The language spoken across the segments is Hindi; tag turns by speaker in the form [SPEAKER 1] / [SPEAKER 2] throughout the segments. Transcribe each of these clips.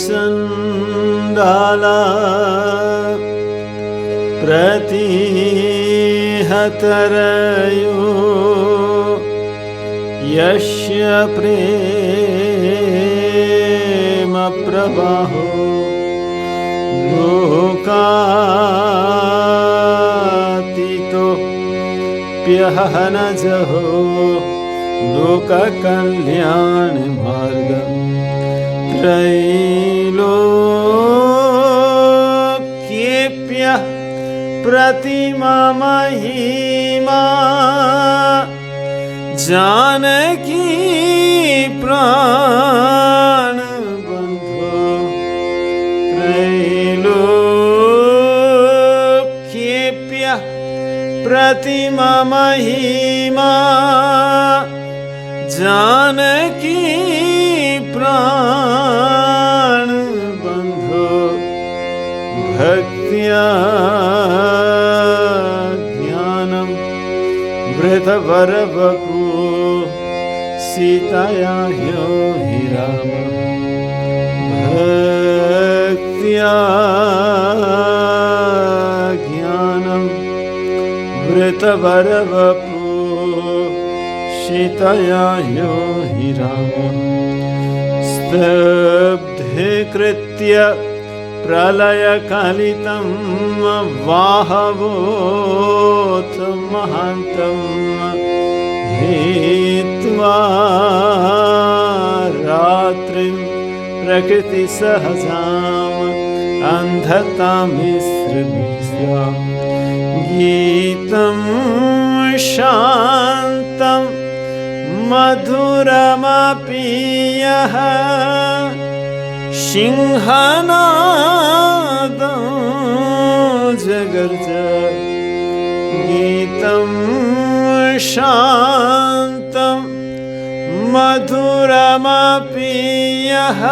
[SPEAKER 1] चंडाला प्रतिहतरयो यस्य प्रेम प्रवाहो लोकातीतो प्यहनजहो लोक कल्याण मार्ग त्रैलोक्येप्य प्रतिमा महिमा जानकी प्राण बंधो त्रैलोक्येप्य प्रतिमा महिमा जानकी प्राण बंधो भक्त्या ज्ञानम वृतवरवपु सीताया ह्यो हि राम भक्त्या ज्ञानम वृतवरवपु सीताया ह्यो हि राम स्तब्धे कृत्य प्रलयकालितं वाहवोत महान्तं हित्वा रात्रिं प्रकृतिसहजाम् अन्धतामिस्रमिस्यां गीतं शान्तं मधुरमपि यः सिंहनादं जगर्ज गीतं शान्तं मधुरमपि यः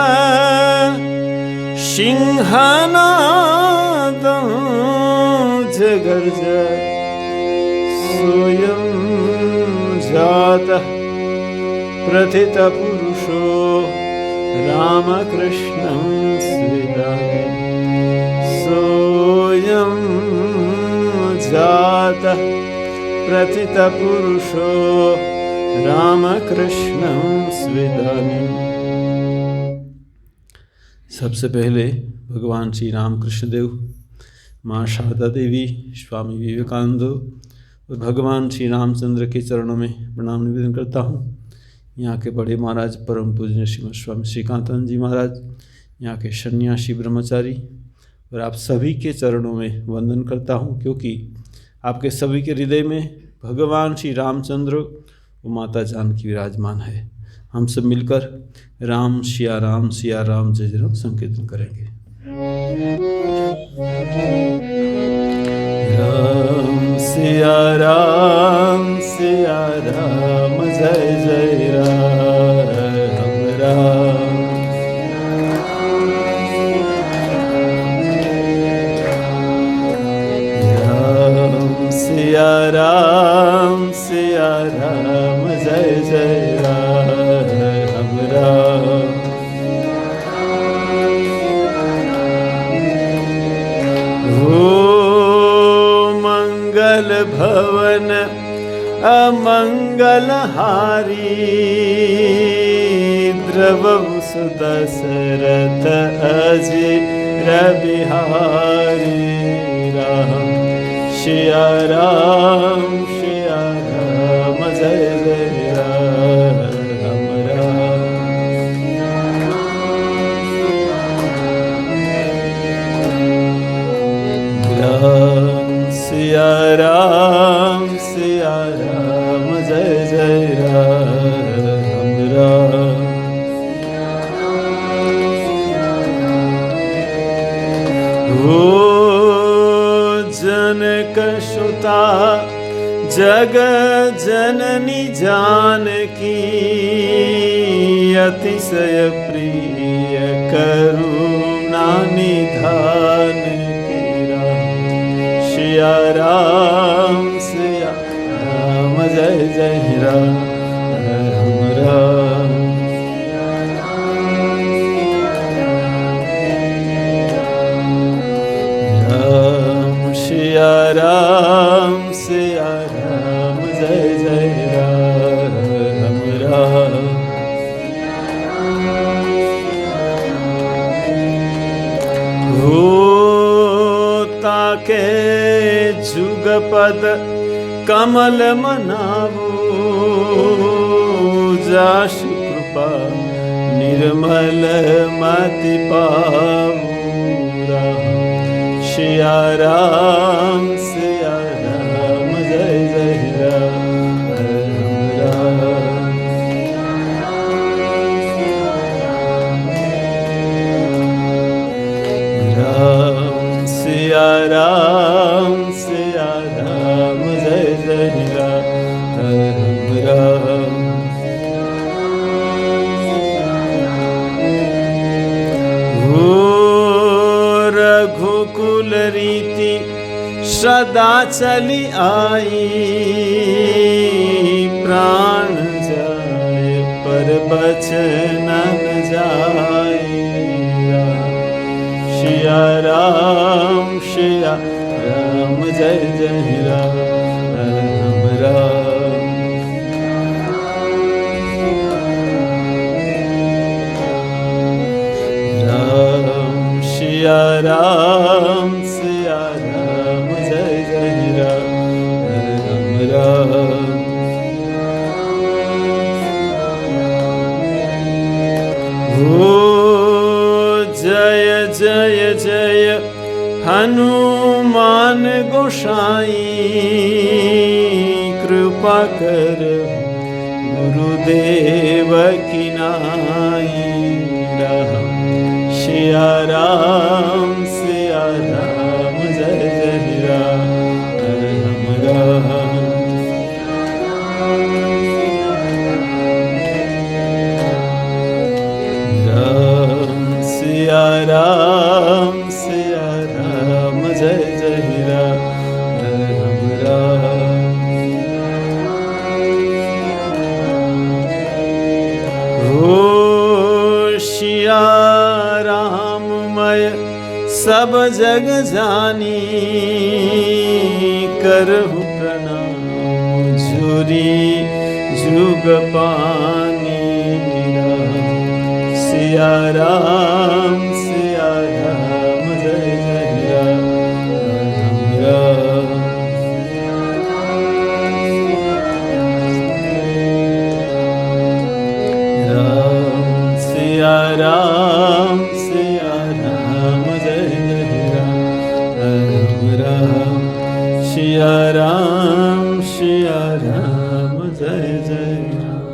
[SPEAKER 1] सिंहनादं जगर्ज सोऽयं जातः प्रथितपुरुषो रामकृष्णं स्विदामि सोऽयं जातः प्रथितपुरुषो रामकृष्णं स्विदामि। सबसे पहले भगवान श्री रामकृष्ण देव, माँ शारदा देवी, स्वामी विवेकानंद और भगवान श्री रामचंद्र के चरणों में प्रणाम निवेदन करता हूँ। यहाँ के बड़े महाराज परम पूज्य श्रीमद स्वामी श्रीकांतानंद जी महाराज, यहाँ के सन्यासी ब्रह्मचारी और आप सभी के चरणों में वंदन करता हूँ, क्योंकि आपके सभी के हृदय में भगवान श्री रामचंद्र और माता जानकी विराजमान है। हम सब मिलकर राम सिया राम जय जय राम संकीर्तन करेंगे। राम सिया राम जय जय राम राम सिया राम जय जय राम राम हो मंगल भवन अमंगलहारी द्रवसु दशरथ अजीर बिहारी राम सिया राम जय जय राम राम सिया राम जय जय राम राम हो जनक सुता जग जननी जानकी अतिशय प्रिय करुणा निधान की सिया राम जय जय राम राम राम सिया राम जय जय राम राम। ताके जुगपद कमल मनावो, जासु कृपा निर्मल मति पावो। सिया राम जय जय राम राम। राम सिया राम जय जय राम राम। रघुकुल रीति सदा चली आई, प्राण जाए पर बचन न जाए। सिया राम जय जय राम राम। राम सिया राम जय जय राम राम। जय जय जय हनुमान गोसाई, कृपा कर गुरुदेव की नाई। सिया राम जय जय राम राम। राम सिया राम जय जय राम राम। हो सिया राममय सब जग जानी, करहु प्रणाम झुरी जुग पानी। सिया राम जय जय राम राम। राम सिया राम जय जय राम राम। सिया राम जय जय राम।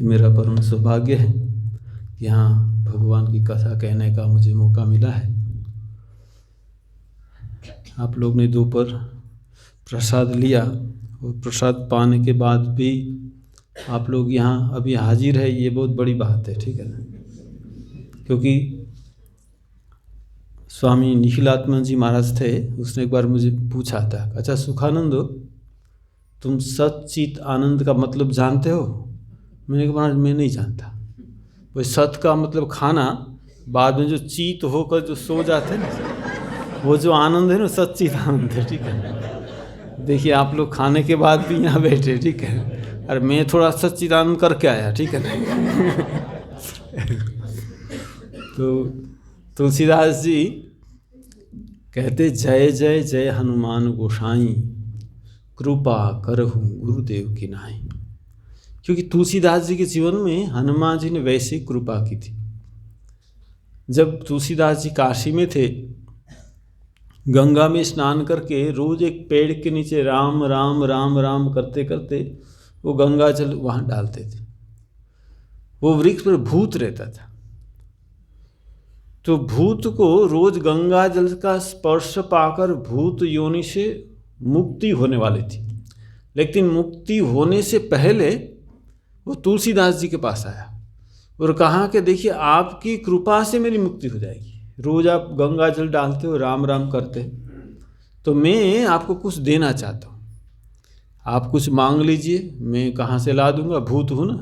[SPEAKER 1] मेरा परम सौभाग्य है कि यहाँ भगवान की कथा कहने का मुझे मौका मिला है। आप लोग ने दोपहर प्रसाद लिया और प्रसाद पाने के बाद भी आप लोग यहाँ अभी हाजिर है, ये बहुत बड़ी बात है, ठीक है ना। क्योंकि स्वामी निखिलात्मा जी महाराज थे, उसने एक बार मुझे पूछा था, अच्छा सुखानंद तुम सच्चित आनंद का मतलब जानते हो? मैंने कहा मैं नहीं जानता। वो सत का मतलब खाना, बाद में जो चीत होकर जो सो जाते हैं ना, वो जो आनंद है ना सच्चित आनंद है, ठीक है। देखिए आप लोग खाने के बाद भी यहाँ बैठे, ठीक है, और मैं थोड़ा सच्चित आनंद करके आया, ठीक है ना। तो तुलसीदास जी कहते जय जय जय हनुमान गोसाई, कृपा करहु गुरुदेव की नाई। क्योंकि तुलसीदास जी के जीवन में हनुमान जी ने वैसे कृपा की थी। जब तुलसीदास जी काशी में थे, गंगा में स्नान करके रोज एक पेड़ के नीचे राम राम राम राम करते करते वो गंगा जल वहाँ डालते थे। वो वृक्ष पर भूत रहता था, तो भूत को रोज गंगा जल का स्पर्श पाकर भूत योनि से मुक्ति होने वाली थी। लेकिन मुक्ति होने से पहले वो तुलसीदास जी के पास आया और कहा कि देखिए आपकी कृपा से मेरी मुक्ति हो जाएगी। रोज आप गंगा जल डालते हो, राम राम करते हो, तो मैं आपको कुछ देना चाहता हूँ, आप कुछ मांग लीजिए, मैं कहाँ से ला दूंगा, भूत हूँ ना।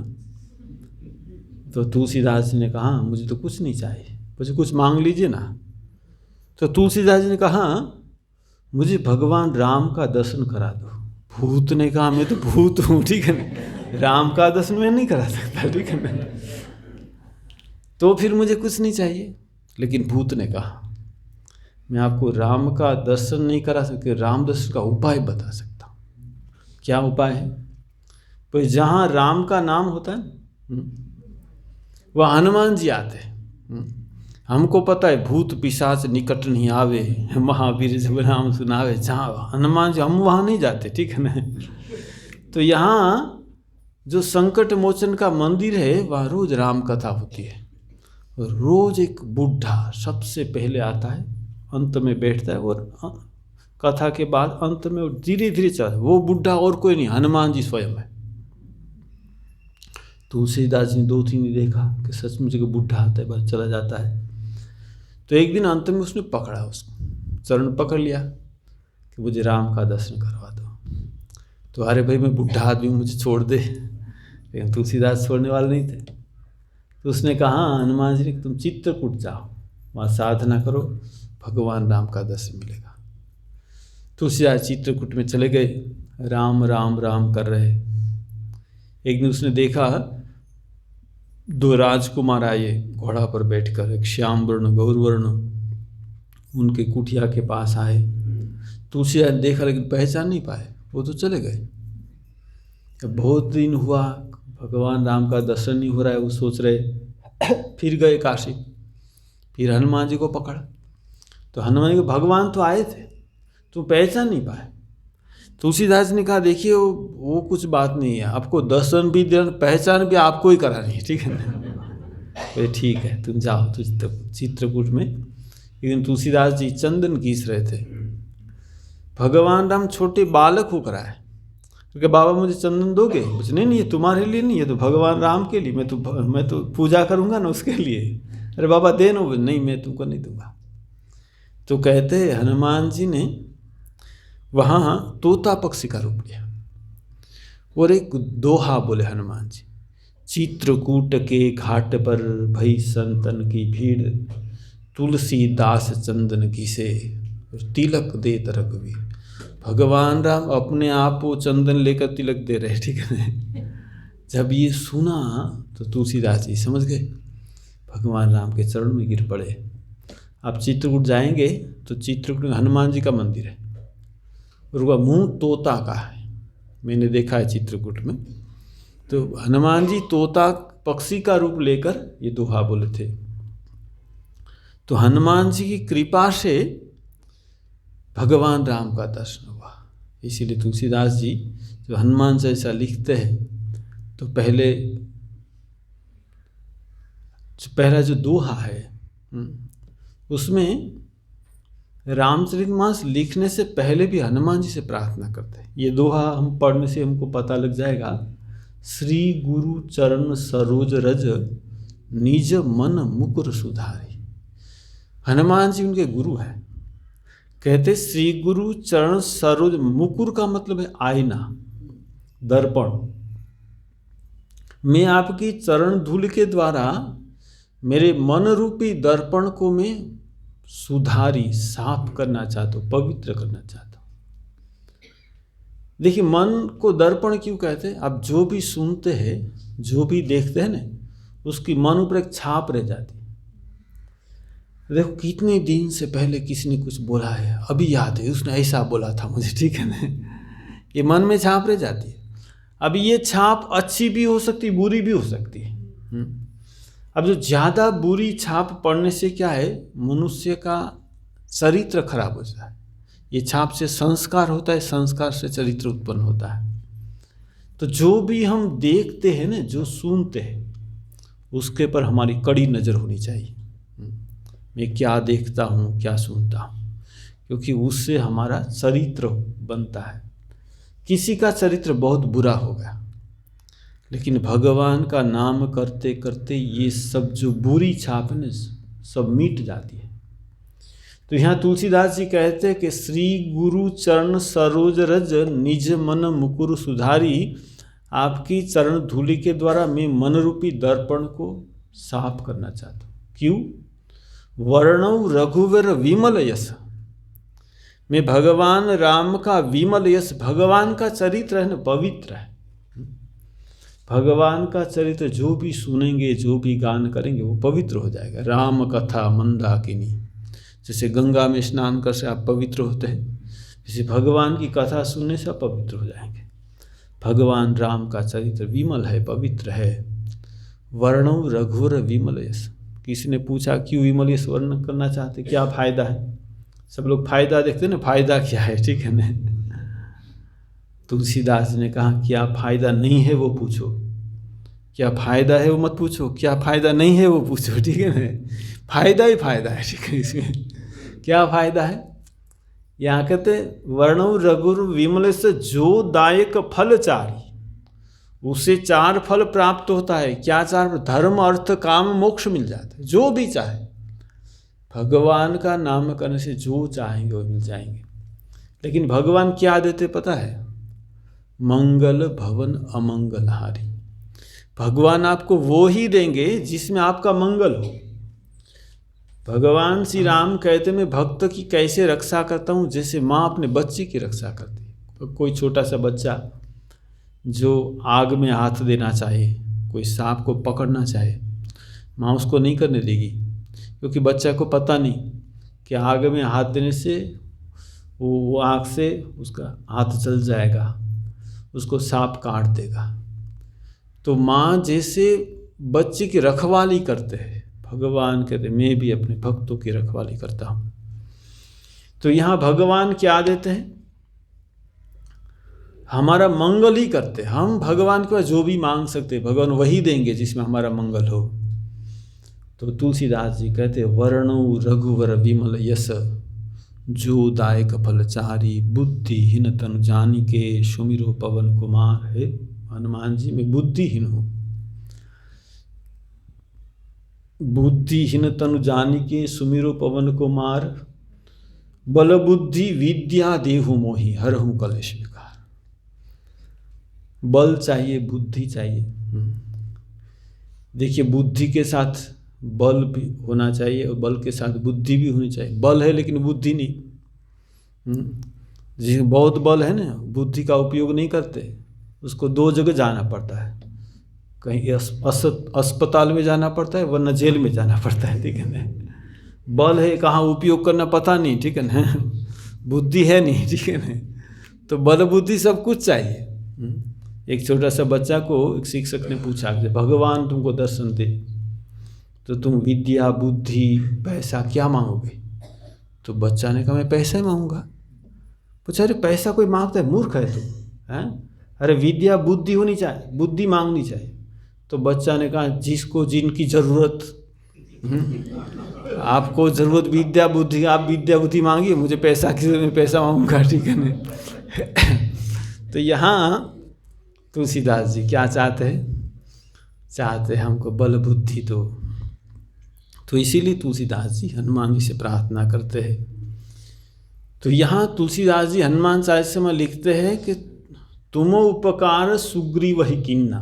[SPEAKER 1] तो तुलसीदास जी ने कहा मुझे तो कुछ नहीं चाहिए, मुझे कुछ मांग लीजिए ना। तो तुलसीदास जी ने कहा मुझे भगवान राम का दर्शन करा दो। भूत ने कहा मैं तो भूत हूँ, ठीक है ना, राम का दर्शन मैं नहीं करा सकता, ठीक है ना, तो फिर मुझे कुछ नहीं चाहिए। लेकिन भूत ने कहा मैं आपको राम का दर्शन नहीं करा सकते, राम दर्शन का उपाय बता सकता हूँ। क्या उपाय है? तो जहाँ राम का नाम होता है वह हनुमान जी आते हैं। हमको पता है भूत पिशाच निकट नहीं आवे, महावीर जब नाम सुनावे, जहाँ हनुमान जी, हम वहाँ नहीं जाते, ठीक है ना। तो यहाँ जो संकट मोचन का मंदिर है वहाँ रोज राम कथा होती है। रोज एक बुढ़ा सबसे पहले आता है, अंत में बैठता है, और कथा के बाद अंत में धीरे धीरे चल, वो बुढ़ा और कोई नहीं, हनुमान जी स्वयं है। तुलसीदास जी ने 2-3 दिन देखा कि सचमुच एक बुढ़ा आता है, बस चला जाता है। तो एक दिन अंत में उसने पकड़ा, उसको चरण पकड़ लिया कि मुझे राम का दर्शन करवा दो। तो अरे भाई मैं बुढ़ा आदमी, मुझे छोड़ दे। लेकिन तुलसीदास छोड़ने वाले नहीं थे। तो उसने कहा हनुमान जी ने तुम चित्रकूट जाओ, वहाँ साधना करो, भगवान राम का दर्शन मिलेगा। तुलसीदास चित्रकूट में चले गए, राम राम राम कर रहे। एक दिन उसने देखा 2 राजकुमार आए घोड़ा पर बैठकर, एक श्याम वर्ण गौर वर्ण, उनके कुटिया के पास आए। तुलसीदास देखा लेकिन पहचान नहीं पाए, वो तो चले गए। बहुत दिन हुआ भगवान राम का दर्शन नहीं हो रहा है, वो सोच रहे। फिर गए काशी, फिर हनुमान जी को पकड़ा। तो हनुमान जी को भगवान तो आए थे, तो पहचान नहीं पाए। तुलसीदास ने कहा देखिए वो कुछ बात नहीं है, आपको दर्शन भी देना, पहचान भी आपको ही करानी है, ठीक है ना। तो ठीक है तुम जाओ। तो चित्रकूट में एक दिन तुलसीदास जी चंदन घीस रहे थे। भगवान राम छोटे बालक होकर आए, क्योंकि बाबा मुझे चंदन दोगे? कुछ नहीं, ये तुम्हारे लिए नहीं, ये तो भगवान राम के लिए, मैं तो पूजा करूँगा ना उसके लिए। अरे बाबा दे नो, नहीं मैं तुमको नहीं दूंगा। तो कहते हैं हनुमान जी ने वहाँ तोता पक्षी का रूप लिया और एक दोहा बोले हनुमान जी, चित्रकूट के घाट पर भई संतन की भीड़, तुलसीदास चंदन घिसे तिलक दे रघुवीर। भगवान राम अपने आप वो चंदन लेकर तिलक दे रहे, ठीक है। जब ये सुना तो तुलसीदास जी समझ गए, भगवान राम के चरण में गिर पड़े। आप चित्रकूट जाएंगे तो चित्रकूट हनुमान जी का मंदिर है और वह मुंह तोता का है, मैंने देखा है चित्रकूट में। तो हनुमान जी तोता पक्षी का रूप लेकर ये दोहा बोले थे। तो हनुमान जी की कृपा से भगवान राम का दर्शन हुआ। इसीलिए तुलसीदास जी जो हनुमान चालीसा लिखते हैं तो पहला जो दोहा है उसमें रामचरितमानस लिखने से पहले भी हनुमान जी से प्रार्थना करते हैं। ये दोहा हम पढ़ने से हमको पता लग जाएगा, श्री गुरु चरण सरोज रज निज मन मुकुर सुधारी। हनुमान जी उनके गुरु हैं। कहते श्री गुरु चरण सरोज, मुकुर का मतलब है आईना, दर्पण। मैं आपकी चरण धूल के द्वारा मेरे मन रूपी दर्पण को मैं सुधारी, साफ करना चाहता हूँ, पवित्र करना चाहता हूँ। देखिए मन को दर्पण क्यों कहते हैं? आप जो भी सुनते हैं, जो भी देखते हैं ना, उसकी मन ऊपर एक छाप रह जाती है। देखो कितने दिन से पहले किसी ने कुछ बोला है, अभी याद है उसने ऐसा बोला था मुझे, ठीक है ना, ये मन में छाप रह जाती है। अब ये छाप अच्छी भी हो सकती है, बुरी भी हो सकती है। अब जो ज़्यादा बुरी छाप पड़ने से क्या है, मनुष्य का चरित्र खराब हो जाता है। ये छाप से संस्कार होता है, संस्कार से चरित्र उत्पन्न होता है। तो जो भी हम देखते हैं ना, जो सुनते हैं, उसके पर हमारी कड़ी नज़र होनी चाहिए। मैं क्या देखता हूँ, क्या सुनता हूँ, क्योंकि उससे हमारा चरित्र बनता है। किसी का चरित्र बहुत बुरा होगा, लेकिन भगवान का नाम करते करते ये सब जो बुरी छाप है ना, सब मिट जाती है। तो यहाँ तुलसीदास जी कहते हैं कि श्री गुरु चरण सरोज रज निज मन मुकुर सुधारी। आपकी चरण धूलि के द्वारा मैं मन रूपी दर्पण को साफ करना चाहता हूँ। क्यों? वर्णौ रघुवर विमल यश, में भगवान राम का विमल यश, भगवान का चरित्र है ना, पवित्र है। भगवान का चरित्र जो भी सुनेंगे, जो भी गान करेंगे वो पवित्र हो जाएगा। राम कथा मंदाकिनी, जैसे गंगा में स्नान कर से आप पवित्र होते हैं, जैसे भगवान की कथा सुनने से आप पवित्र हो जाएंगे। भगवान राम का चरित्र विमल है, पवित्र है। वर्णौ रघुवर विमल यश। किसी ने पूछा क्यों विमल यश वर्णन करना चाहते, क्या फायदा है? सब लोग फायदा देखते हैं ना, फायदा क्या है, ठीक है ना। तुलसीदास जी ने कहा क्या फायदा नहीं है वो पूछो, क्या फायदा है वो मत पूछो, क्या फायदा नहीं है वो पूछो, ठीक है ना। फायदा ही फायदा है, ठीक है। इसमें क्या फायदा है? यहाँ कहते वर्णौ रघुर विमल से जो दायक फल चारी, उसे 4 फल प्राप्त होता है। क्या 4? धर्म अर्थ काम मोक्ष मिल जाता है, जो भी चाहे। भगवान का नाम करने से जो चाहेंगे वो मिल जाएंगे। लेकिन भगवान क्या देते पता है? मंगल भवन अमंगलहारी। भगवान आपको वो ही देंगे जिसमें आपका मंगल हो। भगवान श्री राम कहते मैं भक्त की कैसे रक्षा करता हूँ, जैसे माँ अपने बच्चे की रक्षा करती है। कोई छोटा सा बच्चा जो आग में हाथ देना चाहे, कोई सांप को पकड़ना चाहे, माँ उसको नहीं करने देगी, क्योंकि बच्चा को पता नहीं कि आग में हाथ देने से वो आग से उसका हाथ जल जाएगा, उसको सांप काट देगा। तो माँ जैसे बच्चे की रखवाली करते हैं, भगवान कहते मैं भी अपने भक्तों की रखवाली करता हूँ। तो यहाँ भगवान क्या देते हैं? हमारा मंगल ही करते हैं। हम भगवान के पास जो भी मांग सकते हैं भगवान वही देंगे जिसमें हमारा मंगल हो। तो तुलसीदास जी कहते वर्णौ रघुवर विमल यश, जो दायक फलचारी, बुद्धिहीन तनु जानिके, सुमिरो पवन कुमार। है हनुमान जी मैं बुद्धिहीन हूँ, बुद्धिहीन तनु जानिके, सुमिरो पवन कुमार, बल बुद्धि विद्या देहु मोहि, हरहु कलेश विकार। बल चाहिए, बुद्धि चाहिए। देखिए बुद्धि के साथ बल भी होना चाहिए और बल के साथ बुद्धि भी होनी चाहिए। बल है लेकिन बुद्धि नहीं। जिसमें बहुत बल है ना, बुद्धि का उपयोग नहीं करते, उसको 2 जगह जाना पड़ता है। कहीं अस्पताल में जाना पड़ता है, वरना जेल में जाना पड़ता है, ठीक है ना। बल है, कहाँ उपयोग करना पता नहीं, ठीक है ना। बुद्धि है नहीं, ठीक है ना। तो बल बुद्धि सब कुछ चाहिए। एक छोटा सा बच्चा को एक शिक्षक ने पूछा कि भगवान तुमको दर्शन दे तो तुम विद्या बुद्धि पैसा क्या मांगोगे? तो बच्चा ने कहा मैं पैसा ही मांगूंगा। पूछा अरे पैसा कोई मांगता है, मूर्ख है तू, हैं? अरे विद्या बुद्धि होनी चाहिए, बुद्धि मांगनी चाहिए। तो बच्चा ने कहा जिसको जिनकी ज़रूरत, आपको ज़रूरत विद्या बुद्धि, आप विद्या बुद्धि मांगिए, मुझे पैसा की ज़रूरत, मैं पैसा मांगूंगा, ठीक है ना। तो यहाँ तुलसीदास जी क्या चाहते हैं? चाहते हैं हमको बल बुद्धि दो। तो इसीलिए तुलसीदास जी हनुमान जी से प्रार्थना करते हैं। तो यहाँ तुलसीदास जी हनुमान चालीसा में लिखते हैं कि तुम उपकार सुग्रीव ही किन्ना,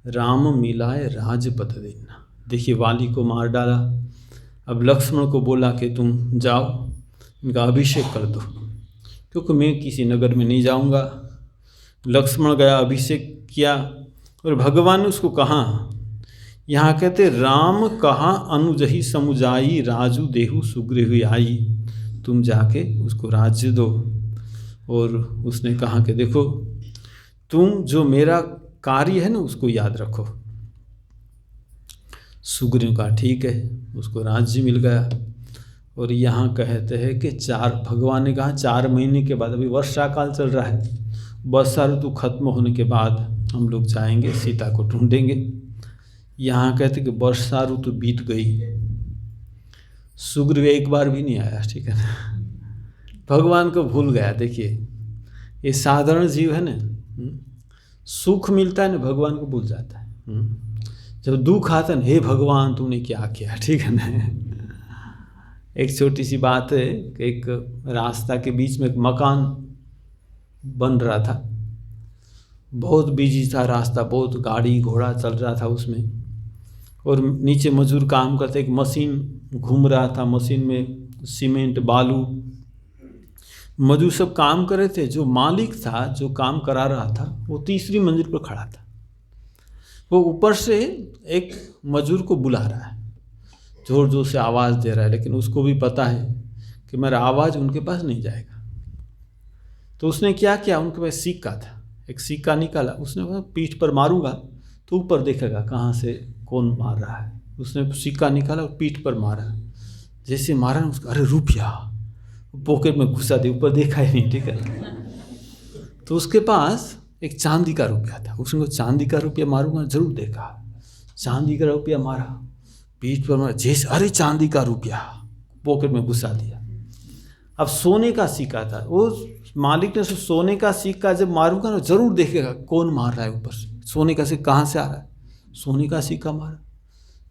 [SPEAKER 1] राम मिलाए राजपद देना। देखिए वाली को मार डाला, अब लक्ष्मण को बोला कि तुम जाओ इनका अभिषेक कर दो, क्योंकि मैं किसी नगर में नहीं जाऊंगा। लक्ष्मण गया, अभिषेक किया, और भगवान ने उसको कहा, यहाँ कहते राम कहा अनुजही समुजाई, राजू देहु सुग्रीव आई, तुम जाके उसको राज्य दो। और उसने कहा कि देखो तुम जो मेरा कार्य है ना उसको याद रखो। सुग्रीव का ठीक है, उसको राज्य मिल गया। और यहाँ कहते हैं कि भगवान ने कहा 4 महीने के बाद, अभी वर्षा काल चल रहा है, वर्षा ऋतु खत्म होने के बाद हम लोग जाएंगे सीता को ढूंढेंगे। यहाँ कहते कि वर्षा ऋतु बीत गई, सुग्रीव एक बार भी नहीं आया, ठीक है ना। भगवान को भूल गया। देखिए ये साधारण जीव है ना, सुख मिलता है ना भगवान को भूल जाता है। जब दुख आता है ना, हे भगवान तूने क्या किया, ठीक है ना। एक छोटी सी बात है कि एक रास्ता के बीच में एक मकान बन रहा था, बहुत बिजी था रास्ता, बहुत गाड़ी घोड़ा चल रहा था उसमें, और नीचे मजदूर काम करते, एक मशीन घूम रहा था, मशीन में सीमेंट बालू मजदूर सब काम कर रहे थे। जो मालिक था, जो काम करा रहा था, वो तीसरी मंजिल पर खड़ा था। वो ऊपर से एक मजदूर को बुला रहा है, जोर जोर से आवाज़ दे रहा है, लेकिन उसको भी पता है कि मेरा आवाज़ उनके पास नहीं जाएगा। तो उसने क्या किया, उनके पास सिक्का था, एक सिक्का निकाला, उसने कहा पीठ पर मारूंगा तो ऊपर देखेगा कहाँ से कौन मार रहा है। उसने सिक्का निकाला और पीठ पर मारा। जैसे मारा ना, उसका अरे रुपया पॉकेट में घुसा दे, ऊपर देखा ही नहीं, ठीक है। तो उसके पास एक चांदी का रुपया था। उसने चांदी का रुपया मारूंगा, जरूर देखा। चांदी का रुपया मारा, पीठ पर मारा, जैसे अरे चांदी का रुपया पॉकेट में घुसा दिया। अब सोने का सिक्का था, वो मालिक ने सोने का सिक्का जब मारूंगा ना, जरूर देखेगा कौन मार रहा है ऊपर से, सोने का सिक्का कहाँ से आ रहा है। सोने का सिक्का मारा,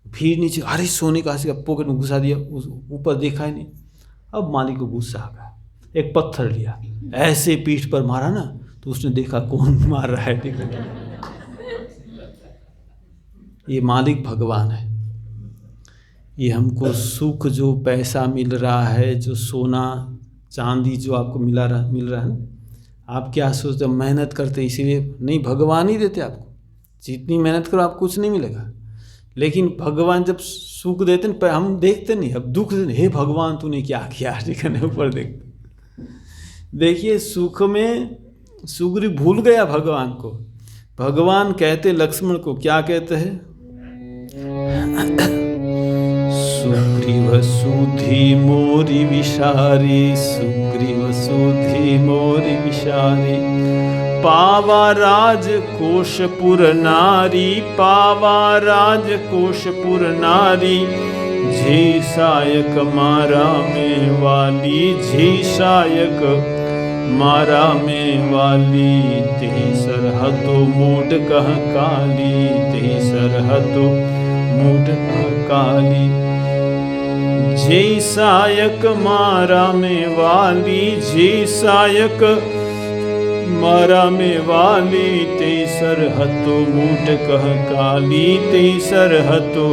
[SPEAKER 1] फिर नीचे अरे सोने का सिक्का पॉकेट में घुसा दिया, ऊपर देखा ही नहीं। अब मालिक को गुस्सा आ गया, एक पत्थर लिया, ऐसे पीठ पर मारा ना, तो उसने देखा कौन मार रहा है, ठीक है। ये मालिक भगवान है। ये हमको सुख जो पैसा मिल रहा है, जो सोना चांदी जो आपको मिल रहा है ना, आप क्या सोचते, मेहनत करते इसीलिए नहीं, भगवान ही देते आपको। जितनी मेहनत करो आपको कुछ नहीं मिलेगा, लेकिन भगवान जब सुख देते हैं हम देखते नहीं, अब दुख देते, हे भगवान तूने क्या किया, ठीक है, ऊपर देखते। देखिए सुख में सुग्रीव भूल गया भगवान को। भगवान कहते लक्ष्मण को, क्या कहते हैं, सुग्रीव सुधी मोरी विशारी, सुग्रीव सुधी मोरी विशारी, पावा राज कोशपुर नारी, पावा राज कोशपुर नारी, झी सायक मारा में वाली, झी सायक मारा में वाली, ते सरहतो मूड कह काली, ते सरहतो मूड कह काली, झी सायक मारा में वाली, झी सायक मारा में वाली, ते सरहतो मूड कह काली, ते सरहतो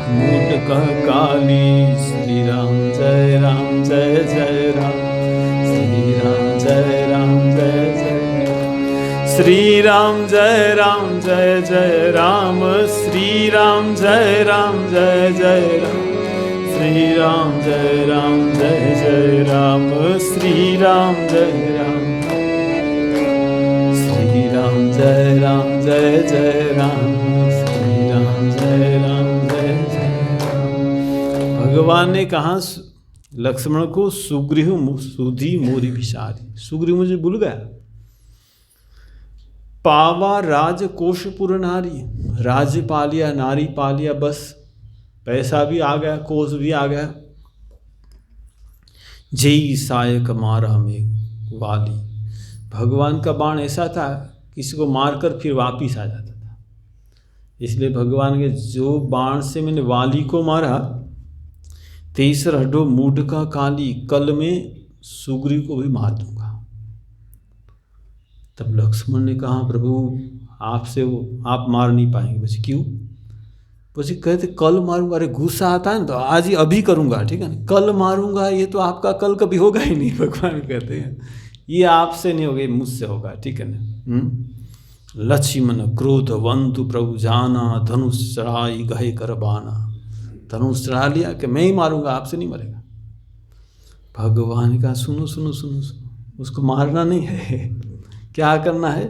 [SPEAKER 1] मूड कह काली। श्री राम जय राम जय जय राम, श्री राम जय राम जय जय राम, श्री राम जय राम जय जय राम, श्री राम जय राम जय जय राम, श्री राम जय राम जय जय राम, श्री राम जय राम, श्री राम जय राम जय जय राम, श्री राम जय राम जय जय राम। भगवान ने कहा लक्ष्मण को, सुग्रीव सुधी मोरी विशारी, सुग्रीव मुझे भूल गया। पावा राज कोशपुर नारी, राज्य पा लिया, नारी पा लिया, बस पैसा भी आ गया, कोश भी आ गया। जय सायक मारा में वाली, भगवान का बाण ऐसा था किसी को मारकर फिर वापिस आ जाता था। इसलिए भगवान के जो बाण से मैंने वाली को मारा, तेईसर हड्डो मूड का काली, कल में सुग्रीव को भी मार दूंगा। तब लक्ष्मण ने कहा प्रभु आपसे वो आप मार नहीं पाएंगे। बस क्यों? बस कहते कल मारूंगा। अरे गुस्सा आता है ना तो आज ही अभी करूंगा, ठीक है ना, कल मारूंगा, ये तो आपका कल कभी होगा ही नहीं। भगवान कहते हैं ये आपसे नहीं होगा, ये मुझसे होगा, ठीक है ना। लक्ष्मण क्रोधवंतु प्रभु जाना, धनुष चढ़ाई गहे कर बाना, धनुष चढ़ा लिया कि मैं ही मारूंगा, आपसे नहीं मरेगा। भगवान का सुनो सुनो सुनो सुनो, उसको मारना नहीं है, क्या करना है।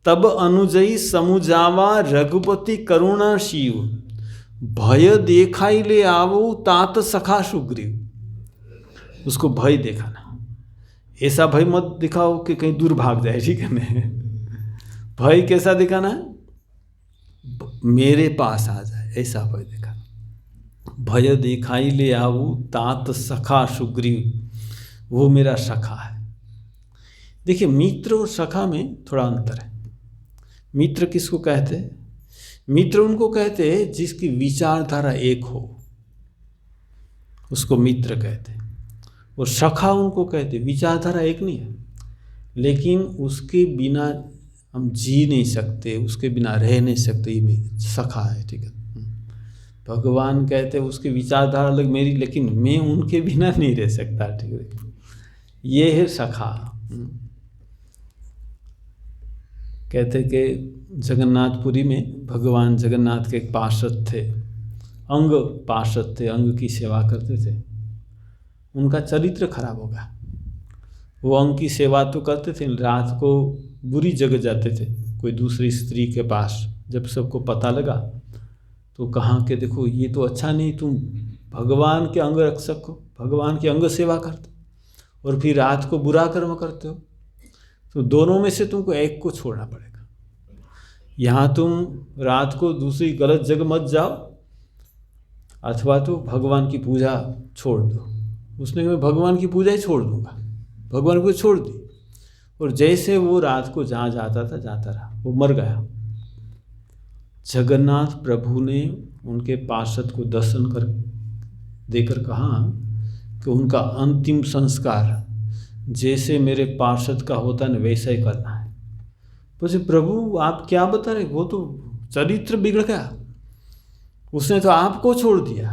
[SPEAKER 1] तब अनुजयी समुजावा रघुपति करुणा शिव, भय देखाई ले आवो तात सखा सुग्रीव। उसको भय दिखाना, ऐसा भय मत दिखाओ कि कहीं दूर भाग जाए, ठीक है ना। भय कैसा दिखाना है, मेरे पास आ जाए, ऐसा भय दिखाना। भय दिखाई ले आवो तात सखा सुग्रीव, वो मेरा सखा है। देखिए मित्र और सखा में थोड़ा अंतर है। मित्र किसको कहते हैं? मित्र उनको कहते हैं जिसकी विचारधारा एक हो, उसको मित्र कहते हैं। और सखा उनको कहते हैं विचारधारा एक नहीं है, लेकिन उसके बिना हम जी नहीं सकते, उसके बिना रह नहीं सकते, ये सखा है, ठीक है। भगवान कहते उसकी विचारधारा अलग मेरी, लेकिन मैं उनके बिना नहीं रह सकता। ठीक है, ये है सखा। कहते कि जगन्नाथपुरी में भगवान जगन्नाथ के एक पार्षद थे, अंग पार्षद थे, अंग की सेवा करते थे। उनका चरित्र खराब हो गया। वो अंग की सेवा तो करते थे, रात को बुरी जगह जाते थे कोई दूसरी स्त्री के पास। जब सबको पता लगा तो कहा कि देखो ये तो अच्छा नहीं, तुम भगवान के अंग रक्षक हो, भगवान की अंग सेवा करते हो और फिर रात को बुरा कर्म करते हो, तो दोनों में से तुमको एक को छोड़ना पड़ेगा। यहाँ तुम रात को दूसरी गलत जगह मत जाओ, अथवा तो भगवान की पूजा छोड़ दो। उसने कहा मैं भगवान की पूजा ही छोड़ दूंगा। भगवान को छोड़ दी, और जैसे वो रात को जहाँ जाता था जाता रहा, वो मर गया। जगन्नाथ प्रभु ने उनके पार्षद को दर्शन कर देकर कहा कि उनका अंतिम संस्कार जैसे मेरे पार्षद का होता है ना वैसा ही करना है। बोले प्रभु आप क्या बता रहे, वो तो चरित्र बिगड़ गया, उसने तो आपको छोड़ दिया।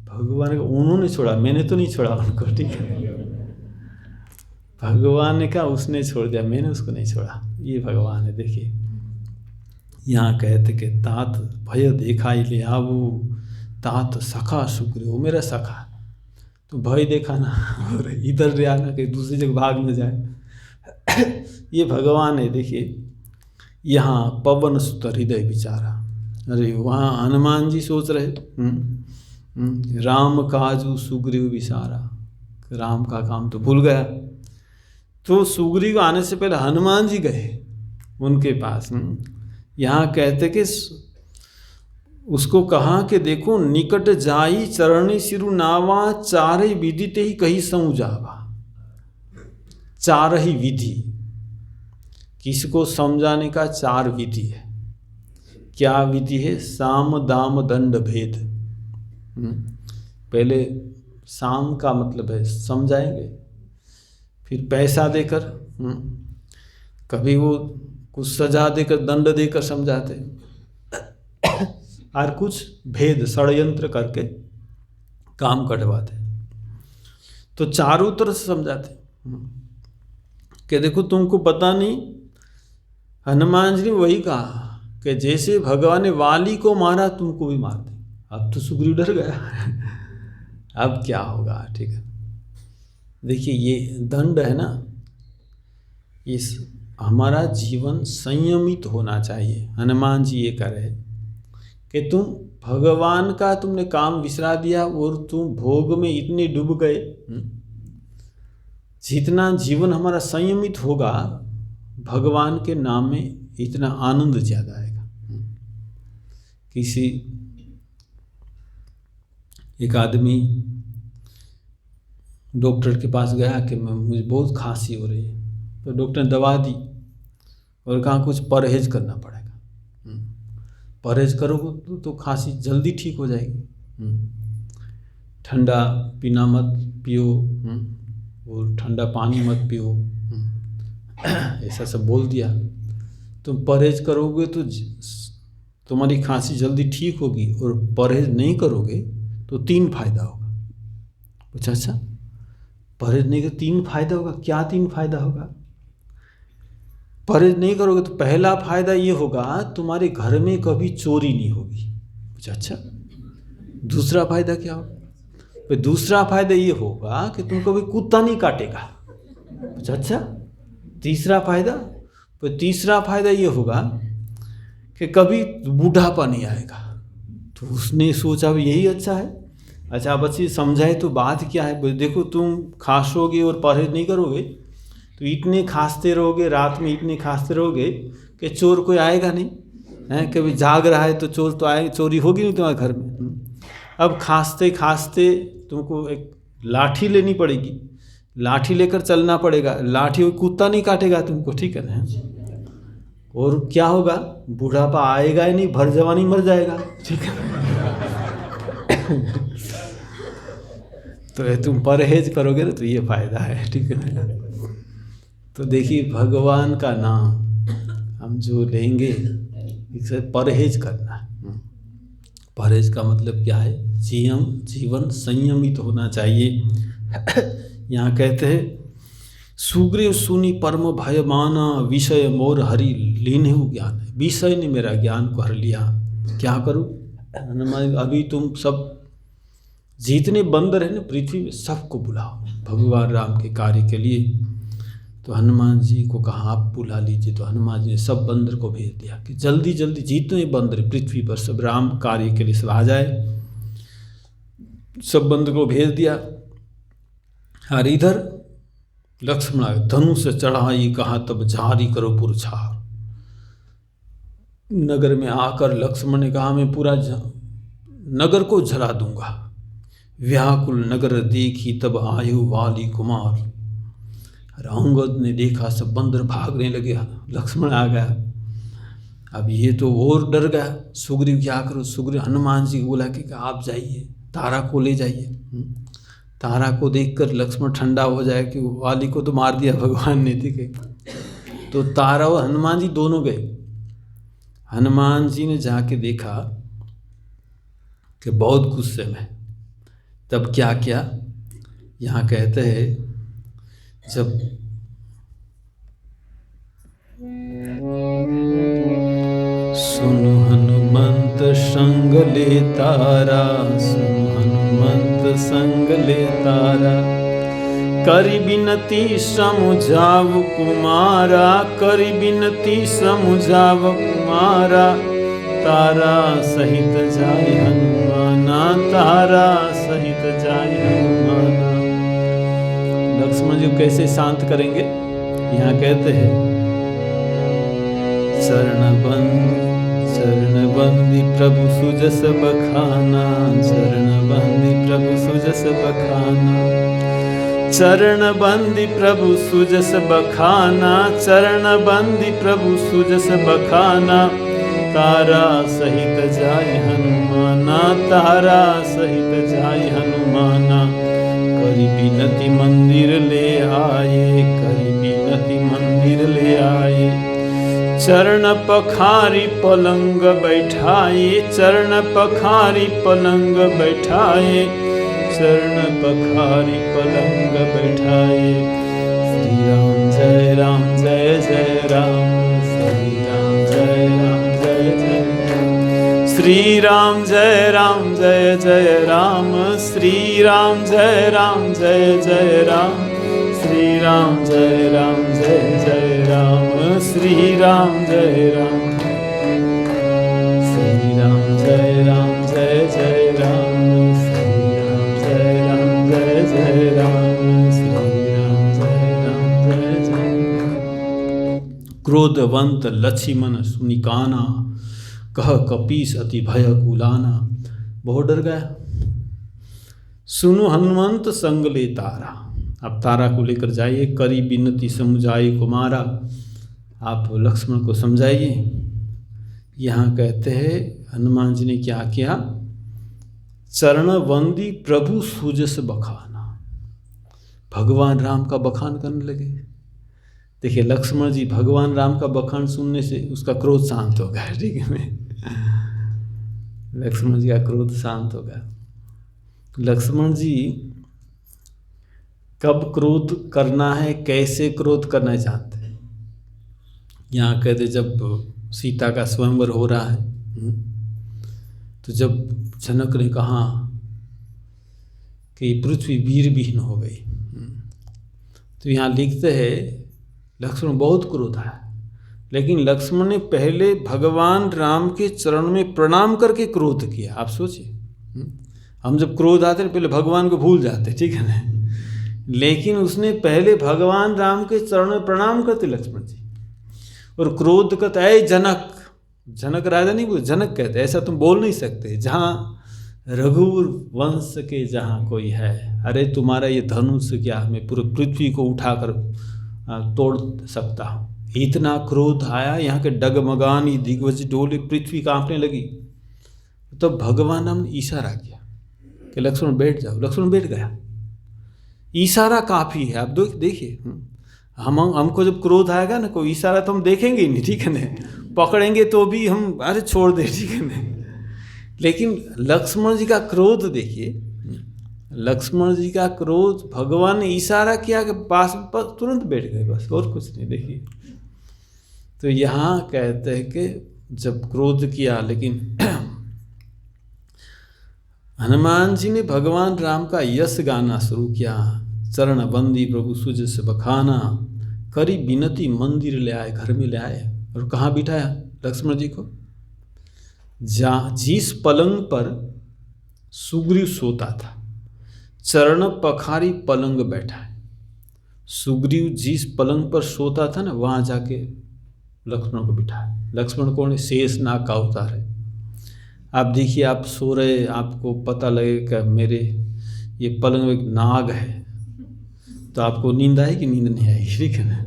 [SPEAKER 1] भगवान ने उन्होंने छोड़ा, मैंने तो नहीं छोड़ा उनको। ठीक है, भगवान ने कहा उसने छोड़ दिया, मैंने उसको नहीं छोड़ा। ये भगवान है। देखिए यहाँ कहते कि तात भय दिखाई ले आवो, तात सखा सुग्रीव, मेरा सखा तो भय देखा ना, और इधर ले आना कि दूसरी जगह भाग न जाए। ये भगवान है। देखिए यहाँ पवन सुत हृदय विचारा, अरे वहाँ हनुमान जी सोच रहे राम काजू सुग्रीव विसारा, राम का काम तो भूल गया। तो सुग्रीव आने से पहले हनुमान जी गए उनके पास। यहाँ कहते कि उसको कहा कि देखो निकट जाई चरणी सिरु नावा, चारे विदिते ही कही सऊ जावा। चार ही विधि, किसको समझाने का चार विधि है। क्या विधि है? साम दाम दंड भेद। पहले साम का मतलब है समझाएंगे, फिर पैसा देकर, कभी वो कुछ सजा देकर दंड देकर समझाते, और कुछ भेद षड्यंत्र करके काम कटवाते। तो चारों तरफ से समझाते कि देखो तुमको पता नहीं, हनुमान जी ने वही कहा कि जैसे भगवान ने वाली को मारा तुमको भी मार दे। अब तो सुग्रीव डर गया, अब क्या होगा। ठीक है, देखिए ये दंड है ना, इस हमारा जीवन संयमित होना चाहिए। हनुमान जी ये कह रहे कि तुम भगवान का तुमने काम विसरा दिया और तुम भोग में इतने डूब गए। जितना जीवन हमारा संयमित होगा भगवान के नाम में इतना आनंद ज़्यादा आएगा। किसी एक आदमी डॉक्टर के पास गया कि मुझे बहुत खांसी हो रही है, तो डॉक्टर ने दवा दी और कहा कुछ परहेज करना पड़ेगा। परहेज करोगे तो खांसी जल्दी ठीक हो जाएगी। ठंडा पीना मत पियो, और ठंडा पानी मत पियो, ऐसा सब बोल दिया। तुम परहेज करोगे तो तुम्हारी खांसी जल्दी ठीक होगी, और परहेज नहीं करोगे तो 3 फायदा होगा। अच्छा, परहेज नहीं कर 3 फायदा होगा। क्या 3 फायदा होगा? परहेज नहीं करोगे तो पहला फायदा ये होगा तुम्हारे घर में कभी चोरी नहीं होगी। अच्छा, दूसरा फायदा क्या होगा? दूसरा फायदा ये होगा कि तुम कभी कुत्ता नहीं काटेगा। अच्छा, तीसरा फायदा ये होगा कि कभी बूढ़ापा नहीं आएगा। तो उसने सोचा यही अच्छा है। अच्छा बच्चे समझाए तो बात क्या है? देखो तुम खांसोगे और परहेज नहीं करोगे तो इतने खांसते रहोगे, रात में इतने खांसते रहोगे कि चोर कोई आएगा नहीं है। कभी जाग रहा है तो चोर तो आएगा, चोरी होगी नहीं तुम्हारे घर में। अब खांसते खांसते तुमको एक लाठी लेनी पड़ेगी, लाठी लेकर चलना पड़ेगा। लाठी कुत्ता नहीं काटेगा तुमको, ठीक है ना। और क्या होगा? बूढ़ापा आएगा ही नहीं, भर जवानी मर जाएगा, ठीक है। तो तुम परहेज करोगे ना तो ये फायदा है, ठीक है ना। तो देखिए भगवान का नाम हम जो लेंगे इसे परहेज करना है। परहेज का मतलब क्या है? जीवन संयमित होना चाहिए। यहाँ कहते हैं सुग्रीव सुनी परम भय माना, विषय मोर हरि लीन्हु ज्ञान। विषय ने मेरा ज्ञान को हर लिया, क्या करूं? हनुमान अभी तुम सब जितने बंदर हैं ना पृथ्वी में सबको बुलाओ भगवान राम के कार्य के लिए। तो हनुमान जी को कहा आप बुला लीजिए। तो हनुमान जी ने सब बंदर को भेज दिया कि जल्दी जल्दी जितने बंदर पृथ्वी पर सब राम कार्य के लिए सब आ जाए। सब बंदर को भेज दिया। और इधर लक्ष्मण धनुष से चढ़ाई कहा तब झारी करो पुरछार। नगर में आकर लक्ष्मण ने कहा मैं पूरा नगर को जला दूंगा। व्याकुल नगर देखी तब आयु वाली कुमार। अंगद ने देखा सब बंदर भागने लगे, लक्ष्मण आ गया। अब ये तो और डर गया। सुग्रीव क्या करो? सुग्रीव हनुमान जी को बोला कि आप जाइए तारा को ले जाइए। तारा को देखकर लक्ष्मण ठंडा हो जाए कि वाली को तो मार दिया भगवान ने, ठीक है। तो तारा और हनुमान जी दोनों गए। हनुमान जी ने जाके देखा कि बहुत गुस्से में। तब क्या किया? यहाँ कहते हैं जब सुनु हनुमंत संग ले तारा, सुनु हनुमंत संग ले तारा। करि बिनती समुझाव कुमारा, करि बिनती समुझाव कुमारा। तारा सहित जाय हनुमाना, तारा सहित जाय हनुमाना। लक्ष्मण जी कैसे शांत करेंगे? यहाँ कहते हैं चरण बंदी प्रभु सुजस बखाना, चरण बंदी प्रभु सुजस बखाना। चरण बंदी प्रभु सुजस बखाना, चरण बंदी प्रभु सुजस बखाना। तारा सहित जाय हनुमाना, तारा सहित जाय हनुमाना। करि बिनती मंदिर ले आए, करि बिनती मंदिर ले आए। चरण पखारी पलंग बैठाए, चरण पखारी पलंग बैठाए। चरण पखारी पलंग बैठाए। श्री राम जय राम जय जय राम, श्री राम जय राम जय जय राम। श्री राम जय राम जय जय राम, श्री राम जय राम जय जय राम। श्री राम जय राम जय जय राम, श्री राम जय राम। श्री राम जय राम जय जय राम, श्री राम जय राम जय जय राम। श्री राम जय राम जय जय। क्रोधवंत लक्ष्मण सुनि काना, कह कपीस अति भय कुलाना। बहुत डर गया। सुनो हनुमंत संग ले तारा, आप तारा को लेकर जाइए। करी बिनती समुझाई कुमारा, आप लक्ष्मण को समझाइए। यहाँ कहते हैं हनुमान जी ने क्या किया? चरणबंदी प्रभु सुजस बखाना, भगवान राम का बखान करने लगे। देखिए लक्ष्मण जी भगवान राम का बखान सुनने से उसका क्रोध शांत हो गया, ठीक है। लक्ष्मण जी का क्रोध शांत हो गया। लक्ष्मण जी कब क्रोध करना है, कैसे क्रोध करना जानते हैं। यहाँ कहते जब सीता का स्वयंवर हो रहा है, तो जब जनक ने कहा कि पृथ्वी वीर विहीन हो गई, तो यहाँ लिखते हैं लक्ष्मण बहुत क्रोध आया। लेकिन लक्ष्मण ने पहले भगवान राम के चरण में प्रणाम करके क्रोध किया। आप सोचिए, हम जब क्रोध आते हैं पहले भगवान को भूल जाते, ठीक है ना। लेकिन उसने पहले भगवान राम के चरण में प्रणाम करते लक्ष्मण जी, और क्रोध करते ऐ जनक, जनक राजा नहीं बोले, जनक कहते ऐसा तुम बोल नहीं सकते। जहाँ रघुवर वंश के जहाँ कोई है, अरे तुम्हारा ये धनुष क्या, मैं पूरी पृथ्वी को उठाकर तोड़ सकता हूँ। इतना क्रोध आया, यहाँ के डगमगानी दिग्गज डोले, पृथ्वी कांपने लगी। तो भगवान राम ने इशारा किया कि लक्ष्मण बैठ जाओ। लक्ष्मण बैठ गया। इशारा काफ़ी है। आप देखिए, हमको जब क्रोध आएगा ना, कोई इशारा तो हम देखेंगे ही नहीं, ठीक है ना। पकड़ेंगे तो भी हम अरे छोड़ दे, ठीक है ना। लेकिन लक्ष्मण जी का क्रोध देखिए, लक्ष्मण जी का क्रोध, भगवान ने इशारा किया कि पास पर तुरंत बैठ गए, बस और कुछ नहीं। देखिए तो यहाँ कहते हैं कि जब क्रोध किया, लेकिन हनुमान जी ने भगवान राम का यश गाना शुरू किया। चरण बंदी प्रभु सुज से बखाना, करी विनती मंदिर ले आए, घर में ले आए। और कहाँ बिठाया लक्ष्मण जी को? जिस पलंग पर सुग्रीव सोता था, चरण पखारी पलंग बैठा है। सुग्रीव जिस पलंग पर सोता था ना, वहाँ जाके लक्ष्मण को बिठाया। लक्ष्मण कौन है? शेषनाग का अवतार है। आप देखिए, आप सो रहे, आपको पता लगेगा मेरे ये पलंग में एक नाग है, तो आपको नींद आएगी? नींद नहीं आएगी, ठीक है ना।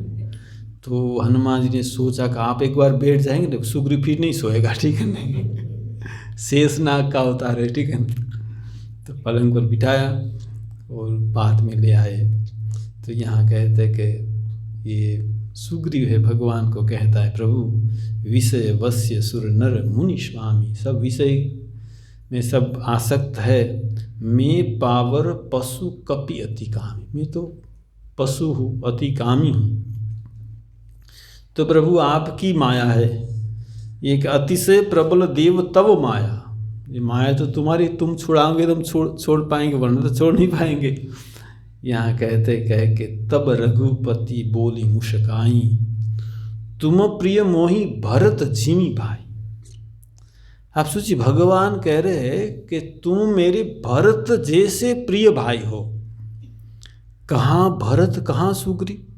[SPEAKER 1] तो हनुमान जी ने सोचा कि आप एक बार बैठ जाएंगे ना, सुग्रीव फिर नहीं सोएगा, ठीक है ना। शेषनाग का अवतार है, ठीक है ना। तो पलंग पर बिठाया और बाद में ले आए। तो यहाँ कहते हैं कि ये सुग्रीव है, भगवान को कहता है, प्रभु विषय वश्य सुर नर मुनि स्वामी, सब विषय में सब आसक्त है। मैं पावर पशु कपि अति कामी, मैं तो पशु हूँ, अति कामी हूँ। तो प्रभु आपकी माया है, एक अतिशय प्रबल देव तब माया। ये माया तो तुम्हारी, तुम छुड़ाओगे तुम छोड़ पाएंगे, वरना तो छोड़ नहीं पाएंगे। यहाँ कहते कह के तब रघुपति बोली मुस्काई, तुम प्रिय मोही भरत जिमी भाई। आप सोचिए, भगवान कह रहे हैं कि तुम मेरे भरत जैसे प्रिय भाई हो। कहाँ भरत, कहाँ सुग्रीव?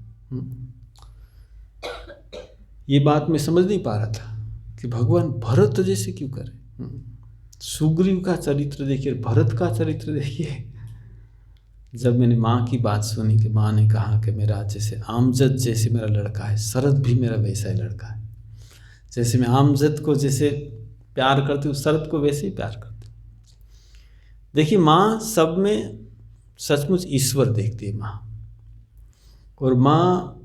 [SPEAKER 1] ये बात मैं समझ नहीं पा रहा था कि भगवान भरत जैसे क्यों करे। सुग्रीव का चरित्र देखिए, भरत का चरित्र देखिए। जब मैंने माँ की बात सुनी कि माँ ने कहा कि मेरा जैसे आमजद जैसे मेरा लड़का है, शरद भी मेरा वैसा ही लड़का है। जैसे मैं आमजद को जैसे प्यार करती हूँ, शरद को वैसे ही प्यार करती हूँ। देखिए, माँ सब में सचमुच ईश्वर देखती है माँ। और माँ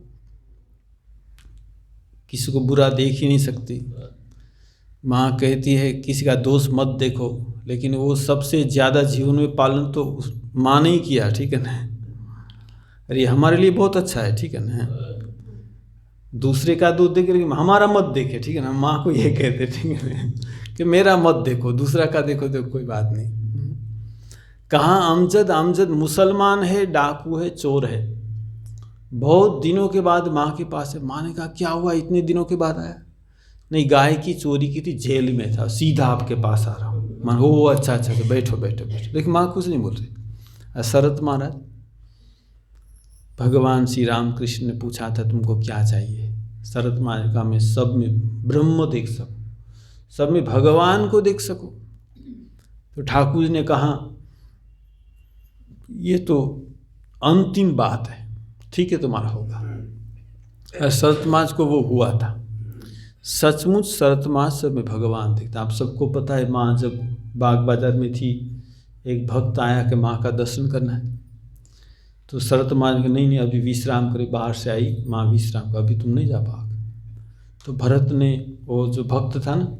[SPEAKER 1] किसी को बुरा देख ही नहीं सकती। माँ कहती है किसी का दोष मत देखो, लेकिन वो सबसे ज़्यादा जीवन में पालन तो माँ ने ही किया, ठीक है ना। अरे हमारे लिए बहुत अच्छा है, ठीक है ना। दूसरे का दोष देखे लेकिन हमारा मत देखे, ठीक है ना। माँ को ये कहते, ठीक है ना, कि मेरा मत देखो, दूसरा का देखो तो कोई बात नहीं। कहाँ अमजद, अमजद मुसलमान है, डाकू है, चोर है। बहुत दिनों के बाद माँ के पास है। माँ ने कहा क्या हुआ, इतने दिनों के बाद आया? नहीं, गाय की चोरी की थी, जेल में था, सीधा आपके पास आ रहा हूँ। माँ ओ अच्छा अच्छा, बैठो बैठो बैठो। लेकिन माँ कुछ नहीं बोल रही। शरत महाराज, भगवान श्री राम कृष्ण ने पूछा था तुमको क्या चाहिए? शरत महाराज का मैं सब में ब्रह्म देख सकूँ, सब में भगवान को देख सकूँ। तो ठाकुर जी ने कहा ये तो अंतिम बात है, ठीक है तुम्हारा होगा। शरत महाराज को वो हुआ था। सचमुच शरत महाराज सब में भगवान दिखता। आप सबको पता है, माँ जब बाग बाजार में थी, एक भक्त आया कि माँ का दर्शन करना है। तो शरत महाराज ने नहीं अभी विश्राम करे, बाहर से आई माँ विश्राम कर, अभी तुम नहीं जा पाओगे। तो भरत ने, वो जो भक्त था ना,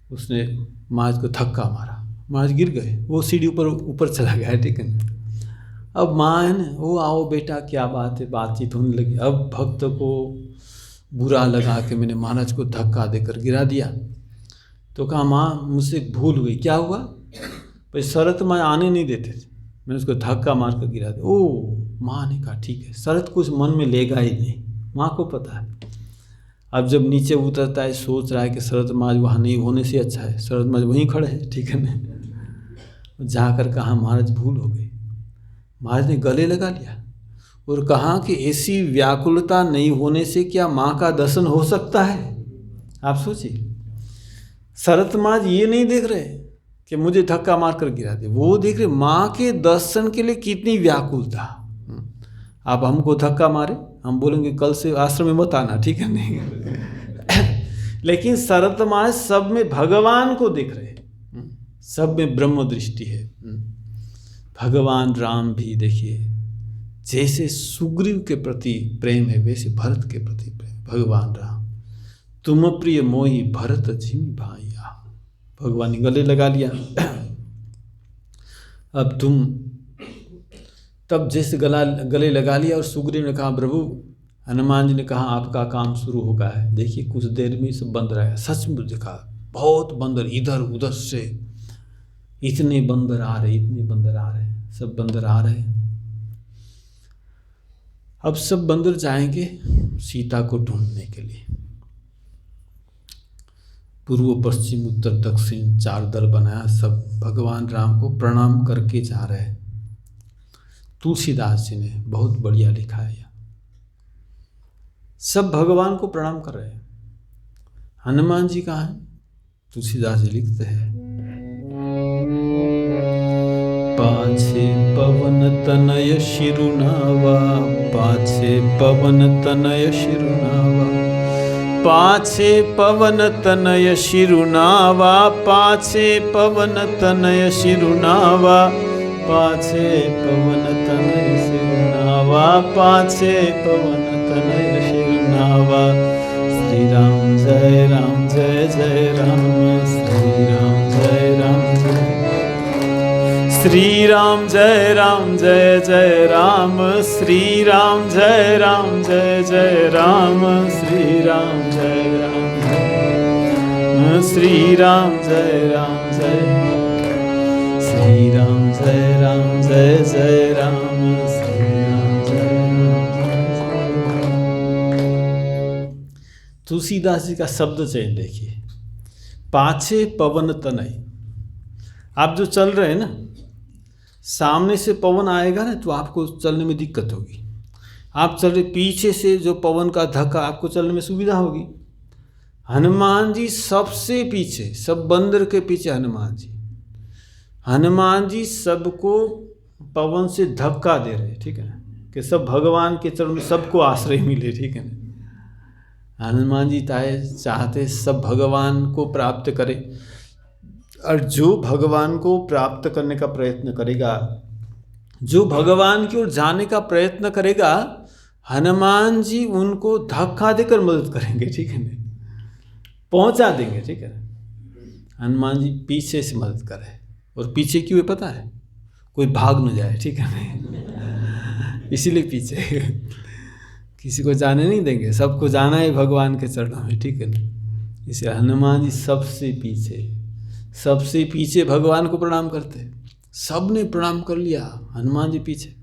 [SPEAKER 1] उसने महाराज को धक्का मारा, महाराज गिर गए। वो सीढ़ी ऊपर चला गया, ठीक है ना। अब माँ है ना, वो आओ बेटा क्या बात है, बातचीत होने लगी। अब भक्त को बुरा लगा कि मैंने महाराज को धक्का देकर गिरा दिया। तो कहा माँ मुझसे भूल हुई। क्या हुआ? भाई शरत माँ आने नहीं देते थे, मैंने उसको धक्का मार कर गिरा दिया। ओ, माँ ने कहा ठीक है। शरत कुछ मन में लेगा ही नहीं, माँ को पता है। अब जब नीचे उतरता है, सोच रहा है कि शरत महाराज वहाँ नहीं होने से अच्छा है, शरत महाराज वहीं खड़े हैं, ठीक है ना। जाकर कहा महाराज भूल हो गई। महाराज ने गले लगा लिया और कहा कि ऐसी व्याकुलता नहीं होने से क्या माँ का दर्शन हो सकता है? आप सोचिए, शरत महाराज ये नहीं देख रहे कि मुझे धक्का मार कर गिरा दे, वो देख रहे माँ के दर्शन के लिए कितनी व्याकुलता। आप हमको धक्का मारे, हम बोलेंगे कल से आश्रम में मत आना, ठीक है नहीं। लेकिन शरत महाराज सब में भगवान को देख रहे, सब में ब्रह्म दृष्टि है। भगवान राम भी देखिए, जैसे सुग्रीव के प्रति प्रेम है वैसे भरत के प्रति प्रेम। भगवान राम, तुम प्रिय मोही भरत जिमी भाई। भगवान ने गले लगा लिया। अब तुम तब जैसे गले लगा लिया और सुग्रीव ने कहा प्रभु, हनुमान जी ने कहा आपका काम शुरू हो गया है। देखिए कुछ देर में सब बंदर आया, सचमुच देखा बहुत बंदर, इधर उधर से इतने बंदर आ रहे, इतने बंदर आ रहे, सब बंदर आ रहे। अब सब बंदर जाएंगे सीता को ढूंढने के लिए। पूर्व पश्चिम उत्तर दक्षिण 4 दल बनाया, सब भगवान राम को प्रणाम करके जा रहे हैं। तुलसीदास जी ने बहुत बढ़िया लिखा है, सब भगवान को प्रणाम कर रहे हैं। हनुमान जी कहाँ हैं? तुलसीदास जी लिखते हैं, पाछे पवन तनय शिरुनावा, पाछे पवन तनय शिरुनावा, पाछे पवन तनय शिरुनावा, पाछे पवन तनय शिरुनावा, पाछे पवन तनय शिरुनावा, पाछे पवन तनय शिरुनावा। श्री राम जय राम जय जय राम, श्री राम जय राम जय, श्री राम जय राम जय जय राम, श्री राम जय राम जय जय राम, श्री राम जय राम जय, श्री राम जय राम जय, श्री राम जय राम जय जय राम, श्री राम जय राम जय। तुलसीदास जी का शब्द चयन देखिए, पाछे पवन तनय। आप जो चल रहे हैं ना, सामने से पवन आएगा ना तो आपको चलने में दिक्कत होगी। आप चल रहे पीछे से जो पवन का धक्का, आपको चलने में सुविधा होगी। हनुमान जी सबसे पीछे, सब बंदर के पीछे हनुमान जी। हनुमान जी सबको पवन से धक्का दे रहे, ठीक है ना, कि सब भगवान के चरण में सबको आश्रय मिले, ठीक है ना। हनुमान जी चाहते सब भगवान को प्राप्त करें, और जो भगवान को प्राप्त करने का प्रयत्न करेगा, जो भगवान की ओर जाने का प्रयत्न करेगा, हनुमान जी उनको धक्का देकर मदद करेंगे, ठीक है ना, पहुंचा देंगे, ठीक है ना। हनुमान जी पीछे से मदद करें, और पीछे क्यों है पता है? कोई भाग न जाए, ठीक है ना, इसीलिए पीछे किसी को जाने नहीं देंगे, सबको जाना है भगवान के चरणों में, ठीक है ना। इसलिए हनुमान जी सबसे पीछे, सबसे पीछे भगवान को प्रणाम करते। सब ने प्रणाम कर लिया, हनुमान जी पीछे,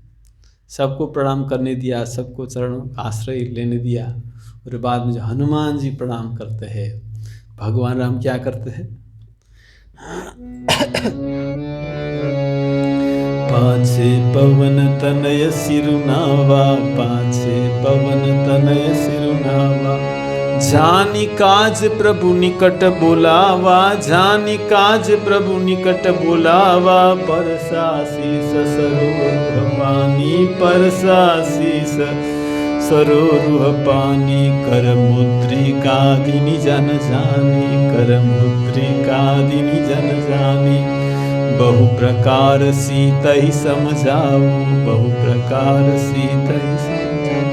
[SPEAKER 1] सबको प्रणाम करने दिया, सबको चरणों आश्रय लेने दिया। और बाद में जो हनुमान जी प्रणाम करते हैं, भगवान राम क्या करते हैं? पाछे पवन तनय सिरुनावा, पाछे पवन तनय सिरुनावा, जानी काज प्रभु निकट बोलावा, जानी काज प्रभु निकट बोलावा, परसा शीस सरोरुह पानी, परसा शीस सरोरुह पानी, कर मुद्रिका दिनि जन जानी, कर मुद्रिका दिनि जन जानी, बहु प्रकार सीतहि समझाऊ, बहु प्रकार सीतहि समझाऊ,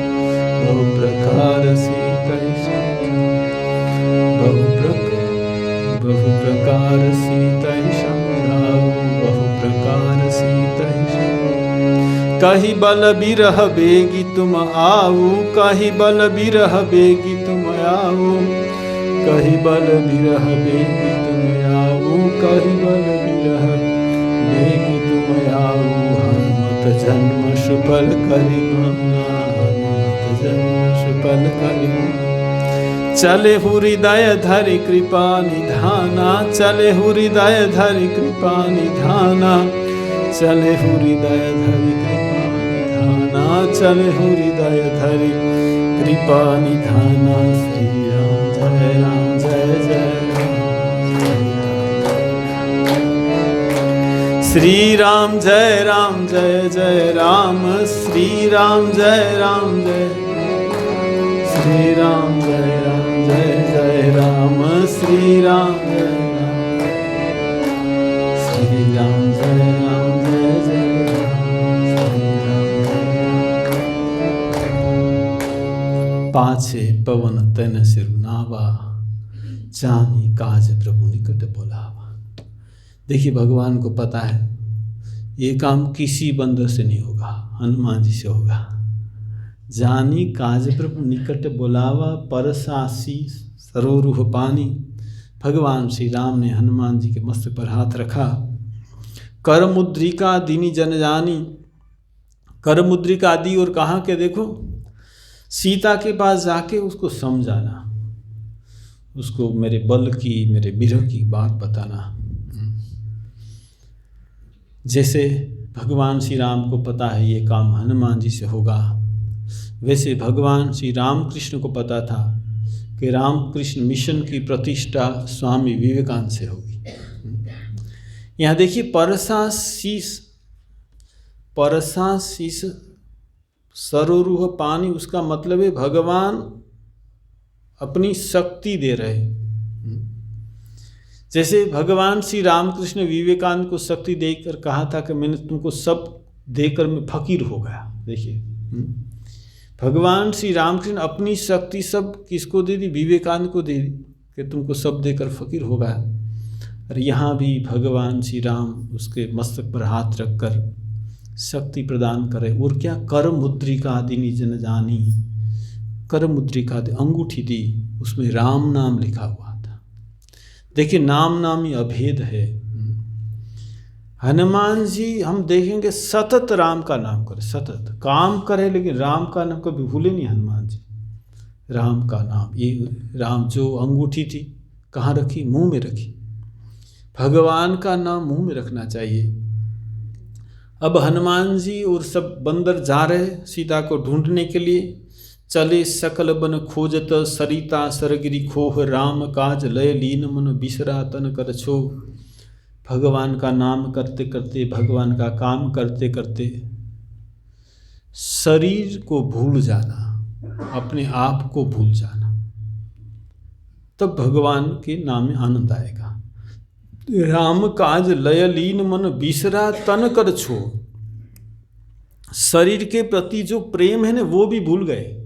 [SPEAKER 1] बहु प्रकार सीतहि बहु प्रकार सीतहि समझाऊ, बहु प्रकार सीतहि समझाऊ। कहि बल बिरह बेगी तुम आऊ, कहि बल बिरह बेगी तुम आऊ, कहि बल बिरह बेगी तुम आऊ, कहि बल बिरह बेगी तुम आऊ। हनुमत जन्म सुफल करि माना, हनुमत जन्म सुफल करि माना, चले हृदय धरि कृपा निधाना, चले हृदय धरि कृपा निधाना, चले हृदय धरि कृपा निधाना, चले हृदय धरि कृपा निधाना। श्री राम जय राम जय जय राम, श्री राम जय राम जय जय राम, श्री राम जय राम जय जय राम, श्री राम जय राम, श्री राम जय राम जय जय राम। पाछे पवन तन सिरुनावा, जानी काज प्रभु निकट बोलावा। देखिए भगवान को पता है ये काम किसी बंदर से नहीं होगा, हनुमान जी से होगा। जानी काज प्रभु निकट बुलावा, परसासी सरोरुह पानी। भगवान श्री राम ने हनुमान जी के मस्तक पर हाथ रखा। कर मुद्रिका दीनी जन जानी, कर मुद्रिका दी और कहा कि देखो सीता के पास जाके उसको समझाना, उसको मेरे बल की, मेरे विरह की बात बताना। जैसे भगवान श्री राम को पता है ये काम हनुमान जी से होगा, वैसे भगवान श्री रामकृष्ण को पता था कि रामकृष्ण मिशन की प्रतिष्ठा स्वामी विवेकानंद से होगी। यहाँ देखिए परसा शीस सरोरुह पानी, उसका मतलब है भगवान अपनी शक्ति दे रहे। जैसे भगवान श्री रामकृष्ण विवेकानंद को शक्ति देकर कहा था कि मैंने तुमको सब देकर मैं फकीर हो गया। देखिए भगवान श्री रामकृष्ण अपनी शक्ति सब किसको दे दी? विवेकानंद को दे दी कि तुमको सब देकर फकीर हो गया। और यहाँ भी भगवान श्री राम उसके मस्तक पर हाथ रखकर शक्ति प्रदान करे। और क्या? कर मुद्रिका आदि निजन जानी, कर मुद्रिका अंगूठी दी, उसमें राम नाम लिखा हुआ था। देखिए नाम ही अभेद है। हनुमान जी हम देखेंगे सतत राम का नाम करे, सतत काम करे, लेकिन राम का नाम कभी भूले नहीं हनुमान जी। राम का नाम, ये राम जो अंगूठी थी कहाँ रखी? मुंह में रखी। भगवान का नाम मुंह में रखना चाहिए। अब हनुमान जी और सब बंदर जा रहे सीता को ढूंढने के लिए। चले सकल बन खोजत, सरिता सरगिरी खोह, राम काज लय लीन मन बिसरा तन कर छो। भगवान का नाम करते करते, भगवान का काम करते करते शरीर को भूल जाना, अपने आप को भूल जाना, तब भगवान के नाम में आनंद आएगा। राम काज लय लीन मन बिसरा तन कर छो। शरीर के प्रति जो प्रेम है ना वो भी भूल गए,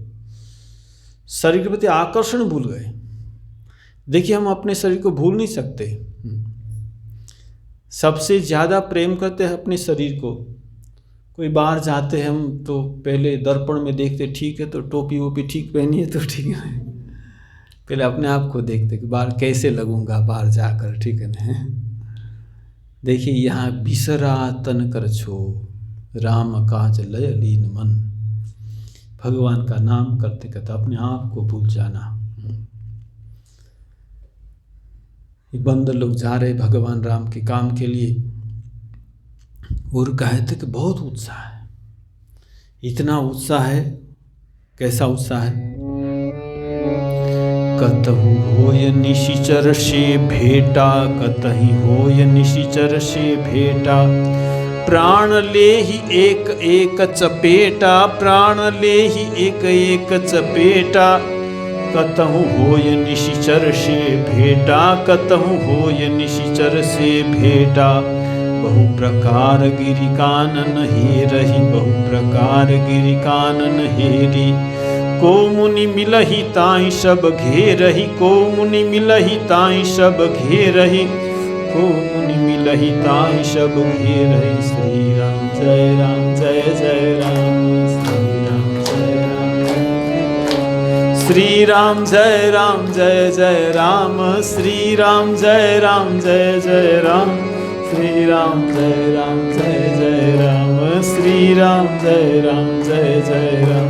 [SPEAKER 1] शरीर के प्रति आकर्षण भूल गए। देखिए हम अपने शरीर को भूल नहीं सकते, सबसे ज़्यादा प्रेम करते हैं अपने शरीर को। कोई बाहर जाते हैं हम तो पहले दर्पण में देखते, ठीक है तो टोपी वोपी ठीक पहनी है तो ठीक है, पहले अपने आप को देखते कि बाहर कैसे लगूंगा बाहर जाकर, ठीक है ना। देखिए यहाँ बिसरा तन कर छो, राम काज लय लीन मन। भगवान का नाम करते करते अपने आप को भूल जाना। ये बंदर लोग जा रहे भगवान राम के काम के लिए और कहते कि बहुत उत्साह है, इतना उत्साह है। कैसा उत्साह है? कतहु होय निशिचर से भेटा, कतहि होय निशिचर से भेटा, प्राण ले ही एक एक चपेटा, प्राण ले ही एक एक चपेटा। कतहु होय निशिचर से भेटा, कतहु होय निशिचर से भेटा। बहु प्रकार गिरि कानन हेरहि, बहु प्रकार गिरि कानन हेरी। को मुनि मिलहि ताहि सब घेरहि, को मुनि मिलहि ताहि सब घेरहि, को मुनि मिलहि ताहि सब घेरहि। श्री राम जय राम जय जय राम, श्री राम जय राम जय जय राम, श्री राम जय राम जय जय राम, श्री राम जय राम जय जय राम, श्री राम जय राम जय जय राम,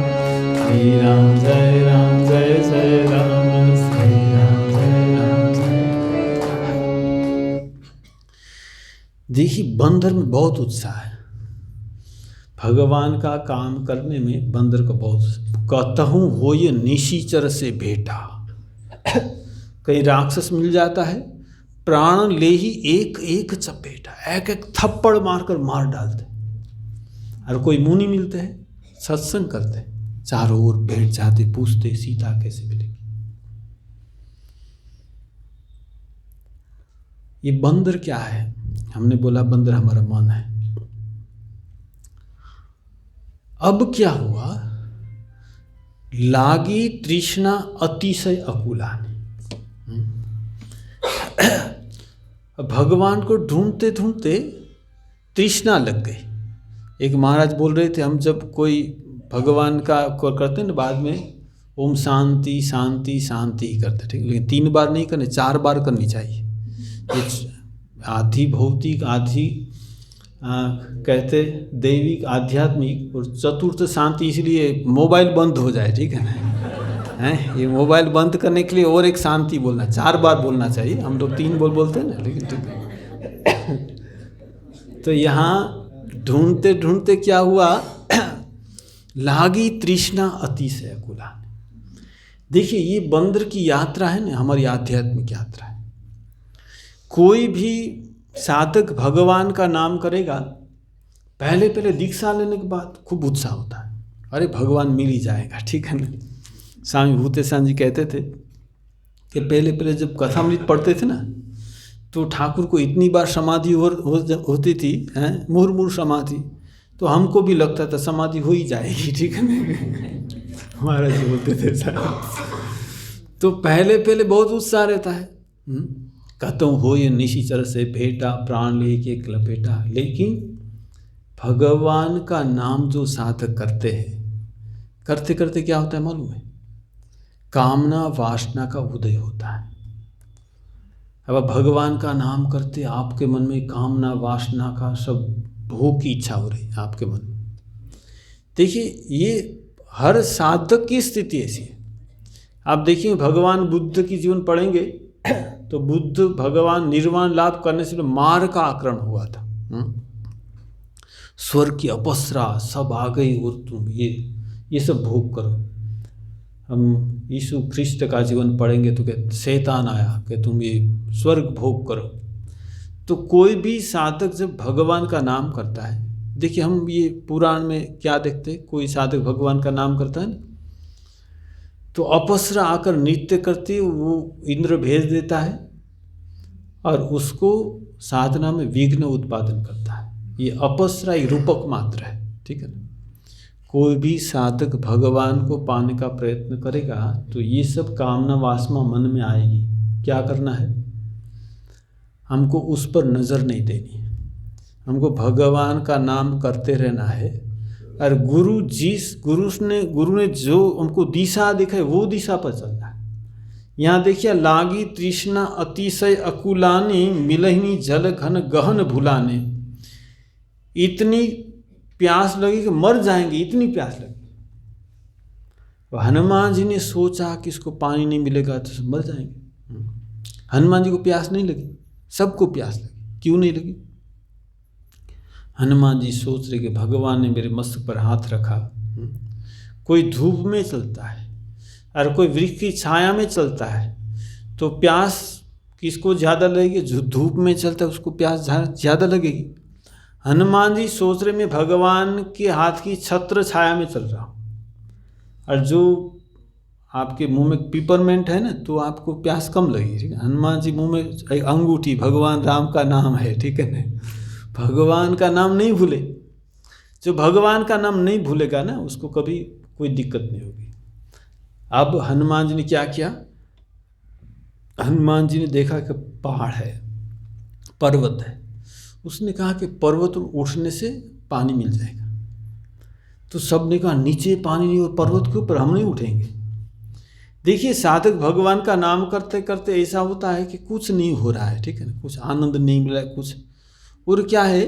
[SPEAKER 1] श्री राम जय राम जय जय राम, श्री राम जय राम जय। देखिए बंदर में बहुत उत्साह है, भगवान का काम करने में बंदर को बहुत। कहतहु होय निशिचर से भेटा, कहीं राक्षस मिल जाता है, प्राण ले ही एक एक चपेटा, एक एक थप्पड़ मारकर मार डालते। और कोई मुनि मिलते हैं, सत्संग करते, चारों ओर बैठ जाते, पूछते सीता कैसे मिलेगी। ये बंदर क्या है? हमने बोला बंदर हमारा मन है। अब क्या हुआ? लागी तृष्णा अतिशय अकुलानी। भगवान को ढूंढते ढूंढते तृष्णा लग गई। एक महाराज बोल रहे थे, हम जब कोई भगवान का को करते हैं ना, बाद में ओम शांति शांति शांति ही करते, ठीक, लेकिन 3 बार नहीं करनी, 4 बार करनी चाहिए। ये आधी भौतिक, आधी कहते दैविक आध्यात्मिक, और चतुर्थ शांति, इसलिए मोबाइल बंद हो जाए, ठीक है ना, हैं, ये मोबाइल बंद करने के लिए और एक शांति बोलना, 4 बार बोलना चाहिए। हम लोग 3 बोलते हैं ना, लेकिन ठीक है। तो यहाँ ढूंढते ढूंढते क्या हुआ, लागी तृष्णा अतिशय अकुला। देखिए, ये बंदर की यात्रा है ना, हमारी आध्यात्मिक यात्रा है। कोई भी साधक भगवान का नाम करेगा, पहले पहले दीक्षा लेने के बाद खूब उत्साह होता है, अरे भगवान मिल ही जाएगा, ठीक है ना। स्वामी भूतेशान जी कहते थे कि पहले पहले जब कथामृत पढ़ते थे ना, तो ठाकुर को इतनी बार समाधि होती थी, मुहुर्मुहु समाधि, तो हमको भी लगता था समाधि हो ही जाएगी, ठीक है ना। महाराज जी बोलते थे सर। तो पहले पहले बहुत उत्साह रहता है, कहता हो ये निशिचर से भेटा, प्राण लेके लपेटा। लेकिन भगवान का नाम जो साधक करते हैं, करते करते क्या होता है मालूम है, कामना वासना का उदय होता है। अब भगवान का नाम करते, आपके मन में कामना वासना का सब भोग की इच्छा हो रही है आपके मन में। देखिए, ये हर साधक की स्थिति ऐसी है। आप देखिए, भगवान बुद्ध की जीवन पढ़ेंगे तो बुद्ध भगवान निर्वाण लाभ करने से मार का आक्रमण हुआ था। स्वर्ग की अपसरा सब आ गई और तुम ये सब भोग करो। हम यीशु ख्रिस्ट का जीवन पढ़ेंगे तो कहते शैतान आया कि तुम ये स्वर्ग भोग करो। तो कोई भी साधक जब भगवान का नाम करता है, देखिए हम ये पुराण में क्या देखते, कोई साधक भगवान का नाम करता है ना, तो अपसरा आकर नृत्य करती, वो इंद्र भेज देता है और उसको साधना में विघ्न उत्पादन करता है। ये अपसरा एक रूपक मात्र है, ठीक है ना। कोई भी साधक भगवान को पाने का प्रयत्न करेगा तो ये सब कामना वासना मन में आएगी। क्या करना है, हमको उस पर नज़र नहीं देनी है, हमको भगवान का नाम करते रहना है। और गुरु ने जो उनको दिशा दिखाई, वो दिशा पर चलना है। यहाँ देखिए, लागी तृष्णा अतिशय अकुलानी, मिलहिनी जल घन गहन भुलाने। इतनी प्यास लगी कि मर जाएंगे, इतनी प्यास लगी। हनुमान जी ने सोचा कि इसको पानी नहीं मिलेगा तो सब मर जाएंगे। हनुमान जी को प्यास नहीं लगी, सबको प्यास लगी। क्यों नहीं लगी? हनुमान जी सोच रहे कि भगवान ने मेरे मस्तक पर हाथ रखा। कोई धूप में चलता है और कोई वृक्ष की छाया में चलता है तो प्यास किसको ज़्यादा लगेगी? जो धूप में चलता है उसको प्यास ज़्यादा लगेगी। हनुमान जी सोच रहे मैं भगवान के हाथ की छत्र छाया में चल रहा हूँ, और जो आपके मुंह में पिपरमेंट है ना तो आपको प्यास कम लगेगी, ठीक है। हनुमान जी मुंह में एक अंगूठी भगवान राम का नाम है, ठीक है ना। भगवान का नाम नहीं भूले। जो भगवान का नाम नहीं भूलेगा ना उसको कभी कोई दिक्कत नहीं होगी। अब हनुमान जी ने क्या किया? हनुमान जी ने देखा कि पहाड़ है, पर्वत है। उसने कहा कि पर्वत उठने से पानी मिल जाएगा। तो सब ने कहा नीचे पानी नहीं और पर्वत के ऊपर हम नहीं उठेंगे। देखिए, साधक भगवान का नाम करते करते ऐसा होता है कि कुछ नहीं हो रहा है, ठीक है ना, कुछ आनंद नहीं मिला कुछ। और क्या है,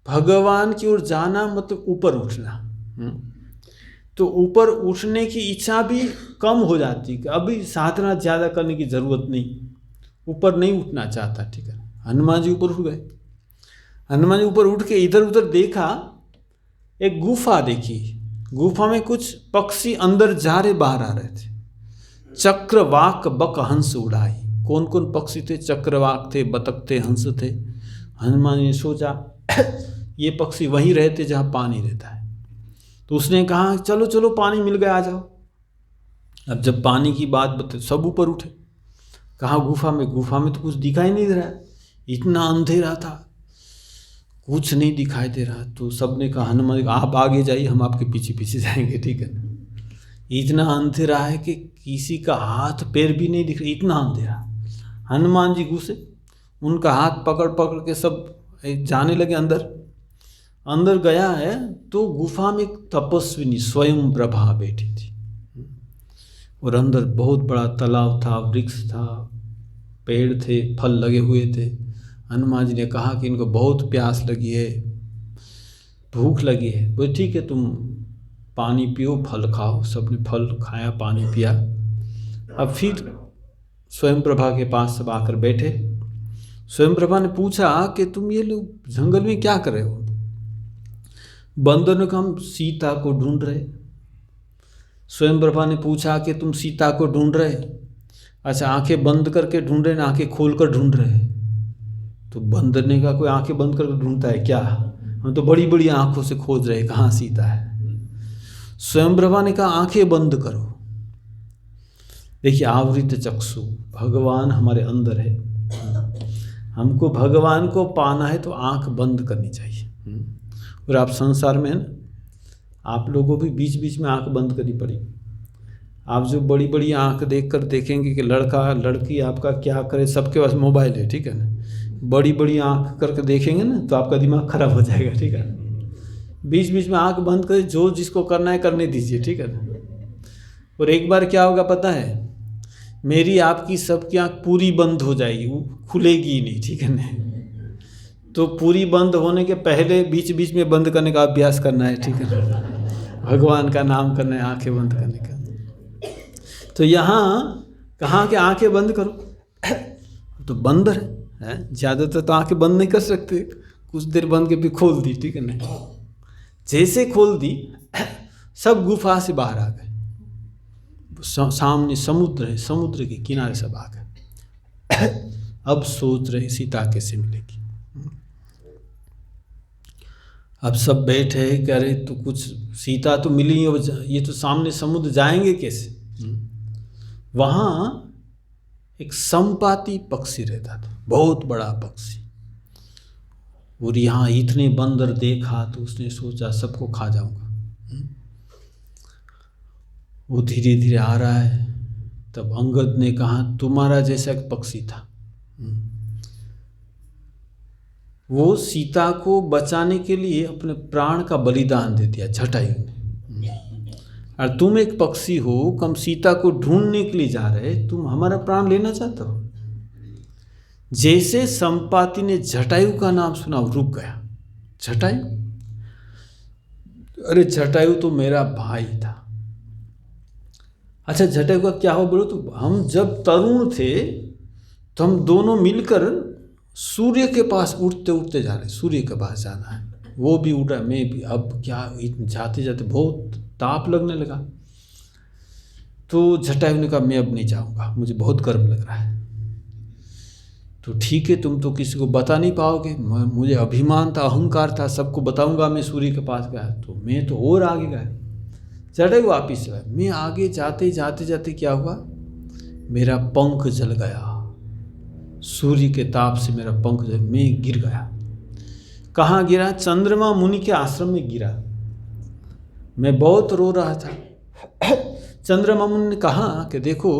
[SPEAKER 1] भगवान की ओर जाना मतलब ऊपर उठना। तो ऊपर उठने की इच्छा भी कम हो जाती कि अभी साधना ज़्यादा करने की ज़रूरत नहीं, ऊपर नहीं उठना चाहता, ठीक है। हनुमान जी ऊपर उठ गए। हनुमान जी ऊपर उठ के इधर उधर देखा, एक गुफा देखी। गुफा में कुछ पक्षी अंदर जा रहे बाहर आ रहे थे। चक्रवाक बक हंस उड़ाई। कौन कौन पक्षी थे? चक्रवाक थे, बतख थे, हंस थे। हनुमान जी ने सोचा ये पक्षी वहीं रहते जहाँ पानी रहता है। तो उसने कहा चलो चलो पानी मिल गया, आ जाओ। अब जब पानी की बात बता, सब ऊपर उठे। कहा गुफा में? गुफा में तो कुछ दिखाई नहीं दे रहा है, इतना अंधेरा था, कुछ नहीं दिखाई दे रहा। तो सब ने कहा हनुमान जी आप आगे जाइए, हम आपके पीछे पीछे जाएंगे, ठीक है ना। इतना अंधेरा है कि किसी का हाथ पैर भी नहीं दिख रहा, इतना अंधेरा। हनुमान जी घुसे, उनका हाथ पकड़ पकड़ के सब जाने लगे अंदर। अंदर गया है तो गुफा में एक तपस्विनी स्वयं प्रभा बैठी थी, और अंदर बहुत बड़ा तालाब था, वृक्ष था, पेड़ थे, फल लगे हुए थे। हनुमान जी ने कहा कि इनको बहुत प्यास लगी है, भूख लगी है। बोले ठीक है, तुम पानी पियो, फल खाओ। सबने फल खाया, पानी पिया। अब फिर स्वयं प्रभा के पास सब आकर बैठे। स्वयं प्रभा ने पूछा कि तुम ये लोग जंगल में क्या कर रहे हो? बंदर ने कहा हम सीता को ढूंढ रहे। स्वयं प्रभा ने पूछा कि तुम सीता को ढूंढ रहे? अच्छा, आंखें बंद करके ढूंढ रहे ना आंखें खोल कर ढूंढ रहे? तो बंदर ने कहा कोई आंखें बंद करके ढूंढता है क्या? हम तो बड़ी बड़ी आंखों से खोज रहे कहाँ सीता है। स्वयं प्रभा ने कहा आंखें बंद करो। देखिए, आवृत चक्षु, भगवान हमारे अंदर है। हमको भगवान को पाना है तो आंख बंद करनी चाहिए। और आप संसार में है ना, आप लोगों को भी बीच बीच में आंख बंद करनी पड़ी। आप जो बड़ी बड़ी आंख देखकर देखेंगे कि लड़का लड़की आपका क्या करे, सबके पास मोबाइल है, ठीक है ना, बड़ी बड़ी आंख करके देखेंगे ना तो आपका दिमाग खराब हो जाएगा, ठीक है। बीच बीच में आंख बंद कर जो जिसको करना है करने दीजिए, ठीक है ना। और एक बार क्या होगा पता है, मेरी आपकी सबकी आंख पूरी बंद हो जाएगी, वो खुलेगी ही नहीं, ठीक है ना। तो पूरी बंद होने के पहले बीच बीच में बंद करने का अभ्यास करना है, ठीक है ना। भगवान का नाम करना है आंखें बंद करने का। तो यहाँ कहाँ के आंखें बंद करो, तो बंदर है, ज़्यादातर तो आंखें बंद नहीं कर सकते, कुछ देर बंद के भी खोल दी, ठीक है ना। जैसे खोल दी सब गुफा से बाहर आ गए। सामने समुद्र है, समुद्र के किनारे सब आ गए। अब सोच रहे सीता कैसे मिलेगी। अब सब बैठे कह रहे तो कुछ सीता तो मिली, ये तो सामने समुद्र जाएंगे कैसे। वहाँ एक संपाती पक्षी रहता था, बहुत बड़ा पक्षी। और यहाँ इतने बंदर देखा तो उसने सोचा सबको खा जाऊंगा। वो धीरे धीरे आ रहा है। तब अंगद ने कहा तुम्हारा जैसा एक पक्षी था, वो सीता को बचाने के लिए अपने प्राण का बलिदान दे दिया जटायु ने। और तुम एक पक्षी हो, कम सीता को ढूंढने के लिए जा रहे, तुम हमारा प्राण लेना चाहते हो। जैसे संपाति ने जटायु का नाम सुना रुक गया। जटायु, अरे जटायु तो मेरा भाई था। अच्छा, जटायु का क्या हो बोलो तो हम जब तरुण थे तो हम दोनों मिलकर सूर्य के पास उड़ते उड़ते जा रहे, सूर्य के पास जाना है, वो भी उड़ रहा है, मैं भी। अब क्या जाते जाते बहुत ताप लगने लगा। तो जटायु ने कहा मैं अब नहीं जाऊंगा, मुझे बहुत गर्म लग रहा है। तो ठीक है, तुम तो किसी को बता नहीं पाओगे, मुझे अभिमान था, अहंकार था, सबको बताऊंगा मैं सूर्य के पास गया। तो मैं तो और आगे गया, जटायु वापिस गया। मैं आगे जाते जाते जाते क्या हुआ, मेरा पंख जल गया, सूर्य के ताप से मेरा पंख जल, मैं गिर गया। कहाँ गिरा? चंद्रमा मुनि के आश्रम में गिरा। मैं बहुत रो रहा था। चंद्रमा मुनि ने कहा कि देखो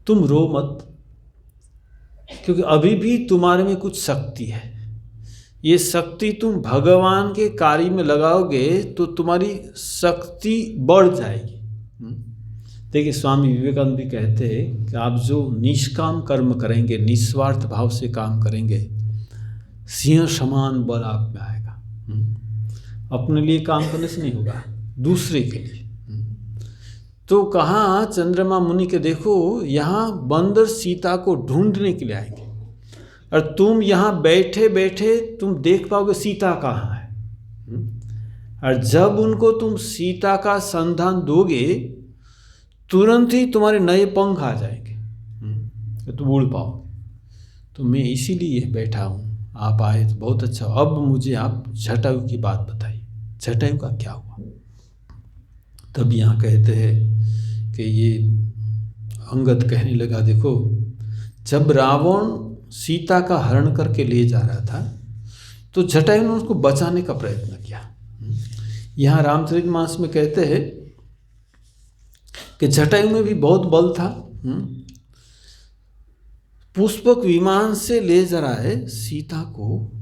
[SPEAKER 1] तुम रो मत, क्योंकि अभी भी तुम्हारे में कुछ शक्ति है। ये शक्ति तुम भगवान के कार्य में लगाओगे तो तुम्हारी शक्ति बढ़ जाएगी। देखिए, स्वामी विवेकानंद भी कहते हैं कि आप जो निष्काम कर्म करेंगे, निस्वार्थ भाव से काम करेंगे, सिंह समान बल आप में आएगा। अपने लिए काम करने से नहीं होगा, दूसरे के लिए। तो कहाँ चंद्रमा मुनि के देखो, यहाँ बंदर सीता को ढूंढने के लिए आएंगे, और तुम यहाँ बैठे बैठे तुम देख पाओगे सीता कहाँ है। और जब उनको तुम सीता का संधान दोगे, तुरंत ही तुम्हारे नए पंख आ जाएंगे, तो तुम उड़ पाओ। तो मैं इसीलिए बैठा हूँ, आप आए तो बहुत अच्छा। अब मुझे आप जटायु की बात बताइए, जटायु का क्या हुआ। तब यहाँ कहते हैं कि ये अंगद कहने लगा, देखो जब रावण सीता का हरण करके ले जा रहा था तो जटायु ने उसको बचाने का प्रयत्न किया। यहाँ रामचरितमानस में कहते हैं कि जटायु में भी बहुत बल था। पुष्पक विमान से ले जा रहा है सीता को,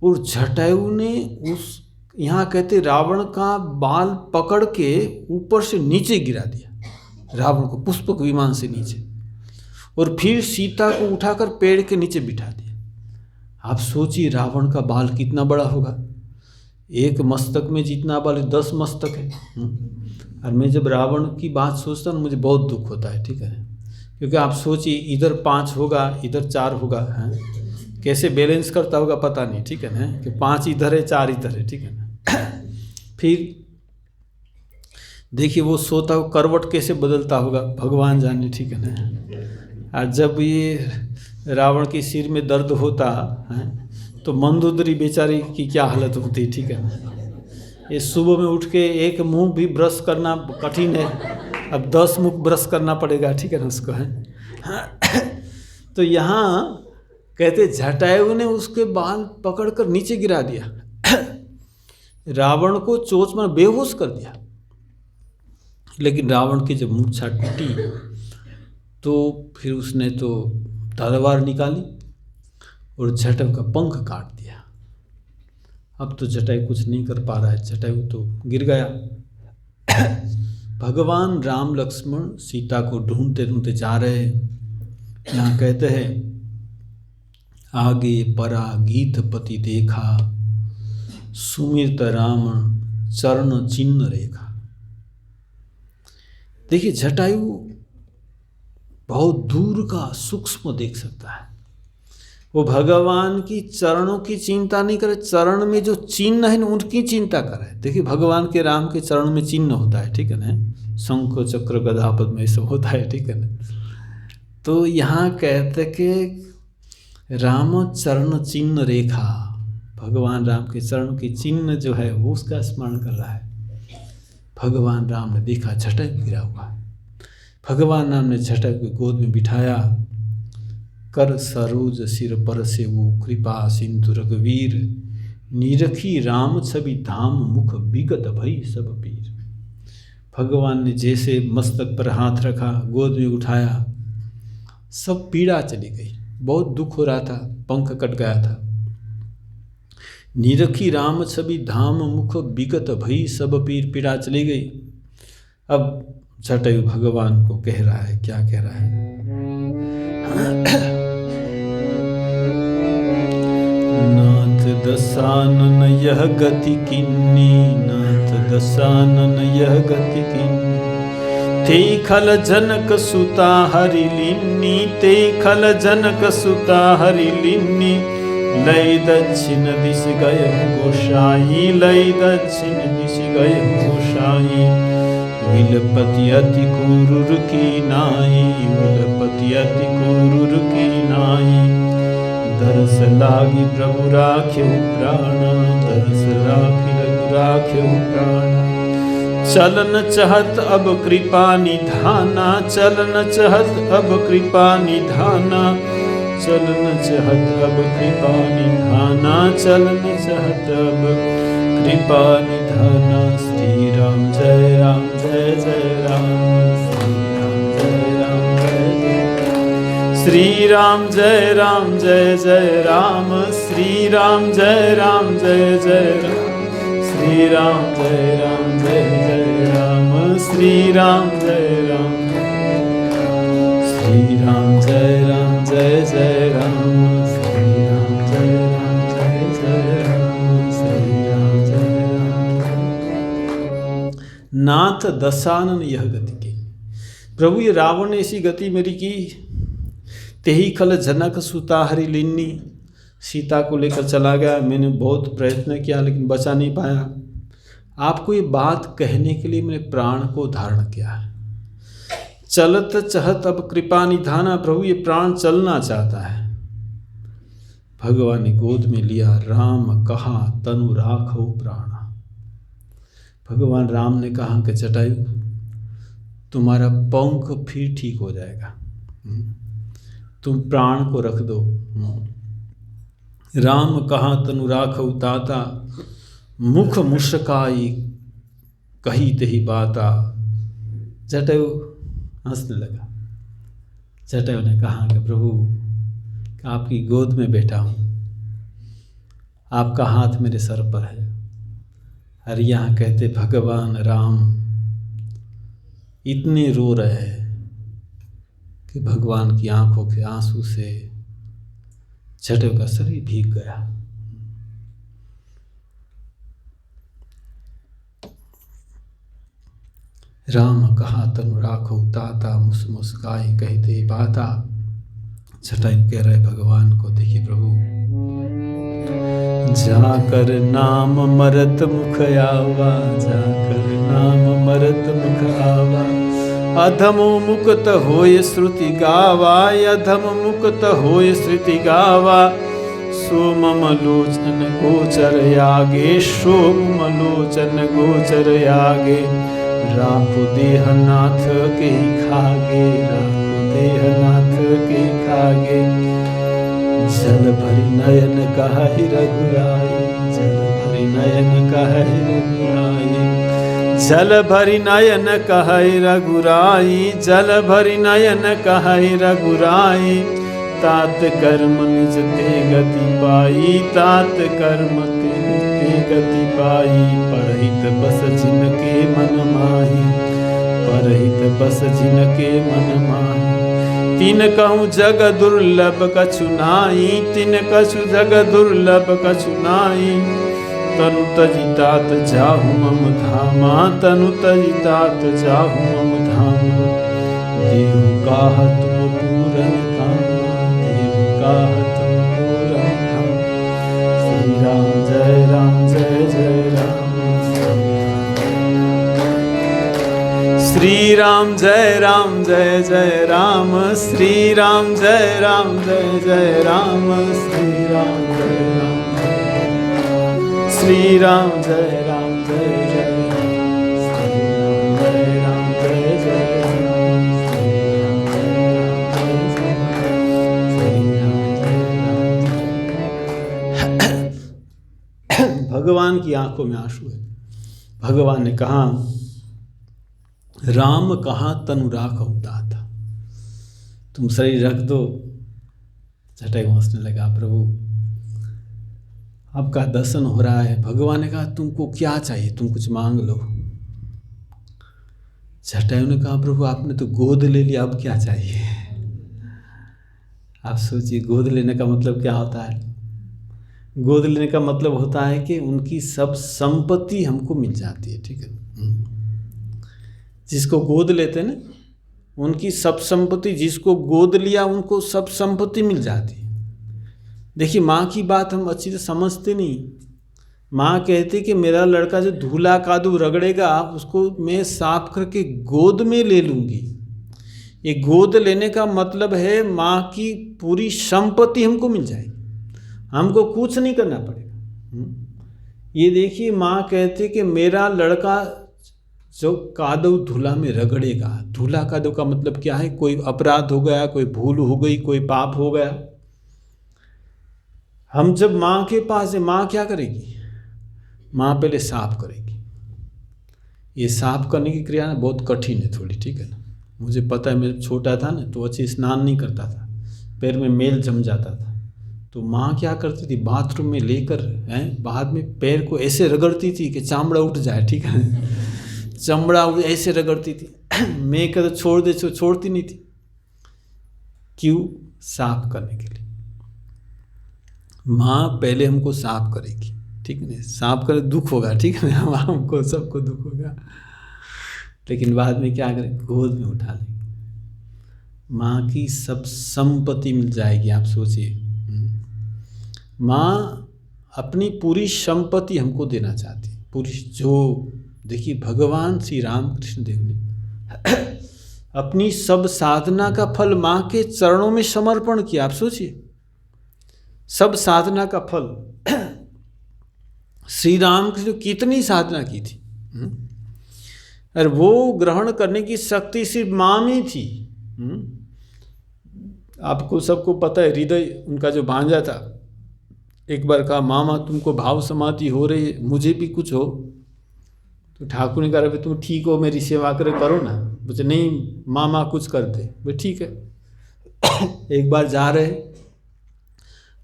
[SPEAKER 1] और जटायु ने उस, यहाँ कहते रावण का बाल पकड़ के ऊपर से नीचे गिरा दिया, रावण को पुष्पक विमान से नीचे, और फिर सीता को उठाकर पेड़ के नीचे बिठा दिया। आप सोचिए रावण का बाल कितना बड़ा होगा, एक मस्तक में जितना बाल 10 मस्तक है। और मैं जब रावण की बात सोचता हूँ मुझे बहुत दुख होता है, ठीक है, क्योंकि आप सोचिए इधर 5 होगा, इधर 4 होगा, हैं कैसे बैलेंस करता होगा पता नहीं, ठीक है ना, कि 5 इधर है 4 इधर है, ठीक है ना। फिर देखिए वो सोता हुआ करवट कैसे बदलता होगा, भगवान जाने, ठीक है ना। और जब ये रावण के सिर में दर्द होता है तो मंदोदरी बेचारी की क्या हालत होती, ठीक है ना। ये सुबह में उठ के एक मुंह भी ब्रश करना कठिन है, अब 10 मुख ब्रश करना पड़ेगा, ठीक है ना उसको, है। तो यहाँ कहते जटायु ने उसके बाल पकड़कर नीचे गिरा दिया, रावण को चोट में बेहोश कर दिया। लेकिन रावण की जब मूर्छा टूटी तो फिर उसने तो तलवार निकाली और जटायु का पंख काट दिया। अब तो जटायु कुछ नहीं कर पा रहा है, जटायु तो गिर गया। भगवान राम लक्ष्मण सीता को ढूंढते ढूंढते जा रहे हैं। यहाँ कहते हैं आगे परा गीत पति देखा, सुमिरत राम चरण चिन्ह रेखा। देखिए जटायु बहुत दूर का सूक्ष्म देख सकता है, वो भगवान की चरणों की चिंता नहीं करे, चरण में जो चिन्ह है उनकी चिंता करे। देखिए भगवान के राम के चरण में चिन्ह होता है, ठीक है ना, शंख चक्र गदा पद्म में सब होता है, ठीक है ना। तो यहाँ कहते कि राम चरण चिन्ह रेखा, भगवान राम के चरण की चिन्ह जो है वो उसका स्मरण कर रहा है। भगवान राम ने देखा जटायु गिरा हुआ है, भगवान राम ने जटायु को गोद में बिठाया, कर सरोज सिर पर से वो कृपा सिंधु रघुवीर, निरखी राम छवि धाम मुख विगत भई सब पीर। भगवान ने जैसे मस्तक पर हाथ रखा, गोद में उठाया, सब पीड़ा चली गई, बहुत दुख हो रहा था, पंख कट गया था। निरखी राम छवि धाम मुख विगत भई सब पीर, पीड़ा चली गई। अब जटायु भगवान को कह रहा है, क्या कह रहा है, नाथ दशानन यह गति किन्नी, नाथ दशानन यह गति किन्नी, ते खल जनक सुता हरि लिन्नी, ते खल जनक सुता हरि लिन्नी, लय दक्षिण दिश गय गोसाई, लय दक्षिण दिश गय गोसाई, विलपति अति क्रूर की नाई, विलपति अति क्रूर की नाई, दरस लागी प्रभु राख्यु प्राण, दरस राख्यु प्राण। चलन चहत अब कृपा निधाना, चलन चहत अब कृपा निधाना, चलन चहत अब कृपा निधाना, चलन चहत अब कृपा निधाना। श्री राम जय राम जय जय राम, श्री राम जय राम जय जय राम, श्री राम जय राम जय जय राम, श्री राम जय राम जय जय राम, श्री राम जय राम, श्री राम जय राम जय जय राम, श्री राम जय राम जय जय राम, श्री राम जय राम। नाथ दशानन यह गति की, प्रभु ये रावण ने ऐसी गति मेरी की। तेही खल जनक सुता हरि लिन्नी, सीता को लेकर चला गया, मैंने बहुत प्रयत्न किया लेकिन बचा नहीं पाया। आपको ये बात कहने के लिए मैंने प्राण को धारण किया है। चलत चहत अब कृपा निधाना, प्रभु ये प्राण चलना चाहता है। भगवान ने गोद में लिया, राम कहा तनु राखो प्राणा। भगवान राम ने कहा कि जटायु तुम्हारा पंख फिर ठीक हो जाएगा, तुम प्राण को रख दो। राम कहा तनु राखो ताता, मुख मुस्काई कही तही बाता। जटायु हंसने लगा, जटायु ने कहा कि प्रभु आपकी गोद में बैठा हूँ, आपका हाथ मेरे सर पर है। और यहाँ कहते भगवान राम इतने रो रहे हैं कि भगवान की आंखों के आंसू से जटायु का शरीर भीग गया। राम कहा तनु राखो ताता, मुस्काई कहते बाता। जटायु कह रहे भगवान को, देखिए प्रभु, जाकर नाम मरत मुख आवा, जाकर नाम मरत मुख आवा। अधमो मुक्त होय श्रुति गावा, अधम मुक्त होय श्रुति गावा। सोमम लोचन गोचर आगे, सोमम लोचन गोचर आगे। राखो देहनाथ के खागे, राखो देहनाथ के खागे। जल भरि नयन कहहि रघुराई, जल भरि नयन कहहि रघुराई। जल भरि नयन कहहि रघुराई, जल भरि नयन कहहि रघुराई। तात कर्म निज ते गति पाई, तात कर्म ते गति पाई। परहित बस जिनके मन माही, परहित बस जिनके मन माही। तीन कहूँ जग दुर्लभ कछु नाई, तीन कछु जग दुर्लभ कछु नाई। तनु तजि तात जाहु मम धामा, तनु तजि तात जाहु मम धामा। देहु काह तुम पूरन कामा, देहु काह तुम पूरन कामा। श्री राम जय राम जय जय राम। श्री राम जय राम जय जय राम, श्री राम जय राम जय जय राम। श्री राम जय राम जय, श्री राम जय राम जय जय राम। श्री राम जय राम जय जय राम, श्री राम जय राम। भगवान की आंखों में आंसू है। भगवान ने कहा राम कहाँ तनु राखो ताता, तुम शरीर रख दो। जटायु हंसने लगा, प्रभु आपका दर्शन हो रहा है। भगवान ने कहा तुमको क्या चाहिए, तुम कुछ मांग लो। जटायु ने कहा प्रभु आपने तो गोद ले लिया, अब क्या चाहिए। आप सोचिए गोद लेने का मतलब क्या होता है। गोद लेने का मतलब होता है कि उनकी सब संपत्ति हमको मिल जाती है, ठीक है। जिसको गोद लेते हैं ना, उनकी सब संपत्ति, जिसको गोद लिया उनको सब संपत्ति मिल जाती है। देखिए माँ की बात हम अच्छी से समझते नहीं। माँ कहती कि मेरा लड़का जो धूला कादू रगड़ेगा उसको मैं साफ करके गोद में ले लूँगी। ये गोद लेने का मतलब है माँ की पूरी संपत्ति हमको मिल जाएगी, हमको कुछ नहीं करना पड़ेगा। ये देखिए माँ कहती कि मेरा लड़का जो कादव धूला में रगड़ेगा। धूला कादव का मतलब क्या है, कोई अपराध हो गया, कोई भूल हो गई, कोई पाप हो गया। हम जब माँ के पास है, माँ क्या करेगी, माँ पहले साफ करेगी। ये साफ करने की क्रिया ना बहुत कठिन है थोड़ी, ठीक है ना। मुझे पता है, मैं छोटा था ना तो अच्छे स्नान नहीं करता था, पैर में मैल जम जाता था। तो माँ क्या करती थी, बाथरूम में लेकर बाद में पैर को ऐसे रगड़ती थी कि चामड़ा उठ जाए, ठीक है। चमड़ा ऐसे रगड़ती थी। मैं कहता छोड़ दे, छोड़ती नहीं थी। क्यों, साफ करने के लिए। माँ पहले हमको साफ करेगी, ठीक है ना। साफ करे दुख होगा, ठीक है ना, हमको सबको दुख होगा, लेकिन बाद में क्या करें, गोद में उठा लेंगे। माँ की सब संपत्ति मिल जाएगी। आप सोचिए, माँ अपनी पूरी संपत्ति हमको देना चाहती है, पूरी। जो देखिए भगवान श्री राम कृष्ण देव ने अपनी सब साधना का फल माँ के चरणों में समर्पण किया। आप सोचिए, सब साधना का फल श्री राम कृष्ण कितनी साधना की थी, और वो ग्रहण करने की शक्ति सिर्फ माँ में थी। आपको सबको पता है, हृदय उनका जो भांजा था, एक बार कहा मामा तुमको भाव समाधि हो रही है, मुझे भी कुछ हो। तो ठाकुर ने कहा तुम ठीक हो, मेरी सेवा करो ना। बोले नहीं मामा कुछ कर दे। बोले ठीक है। एक बार जा रहे,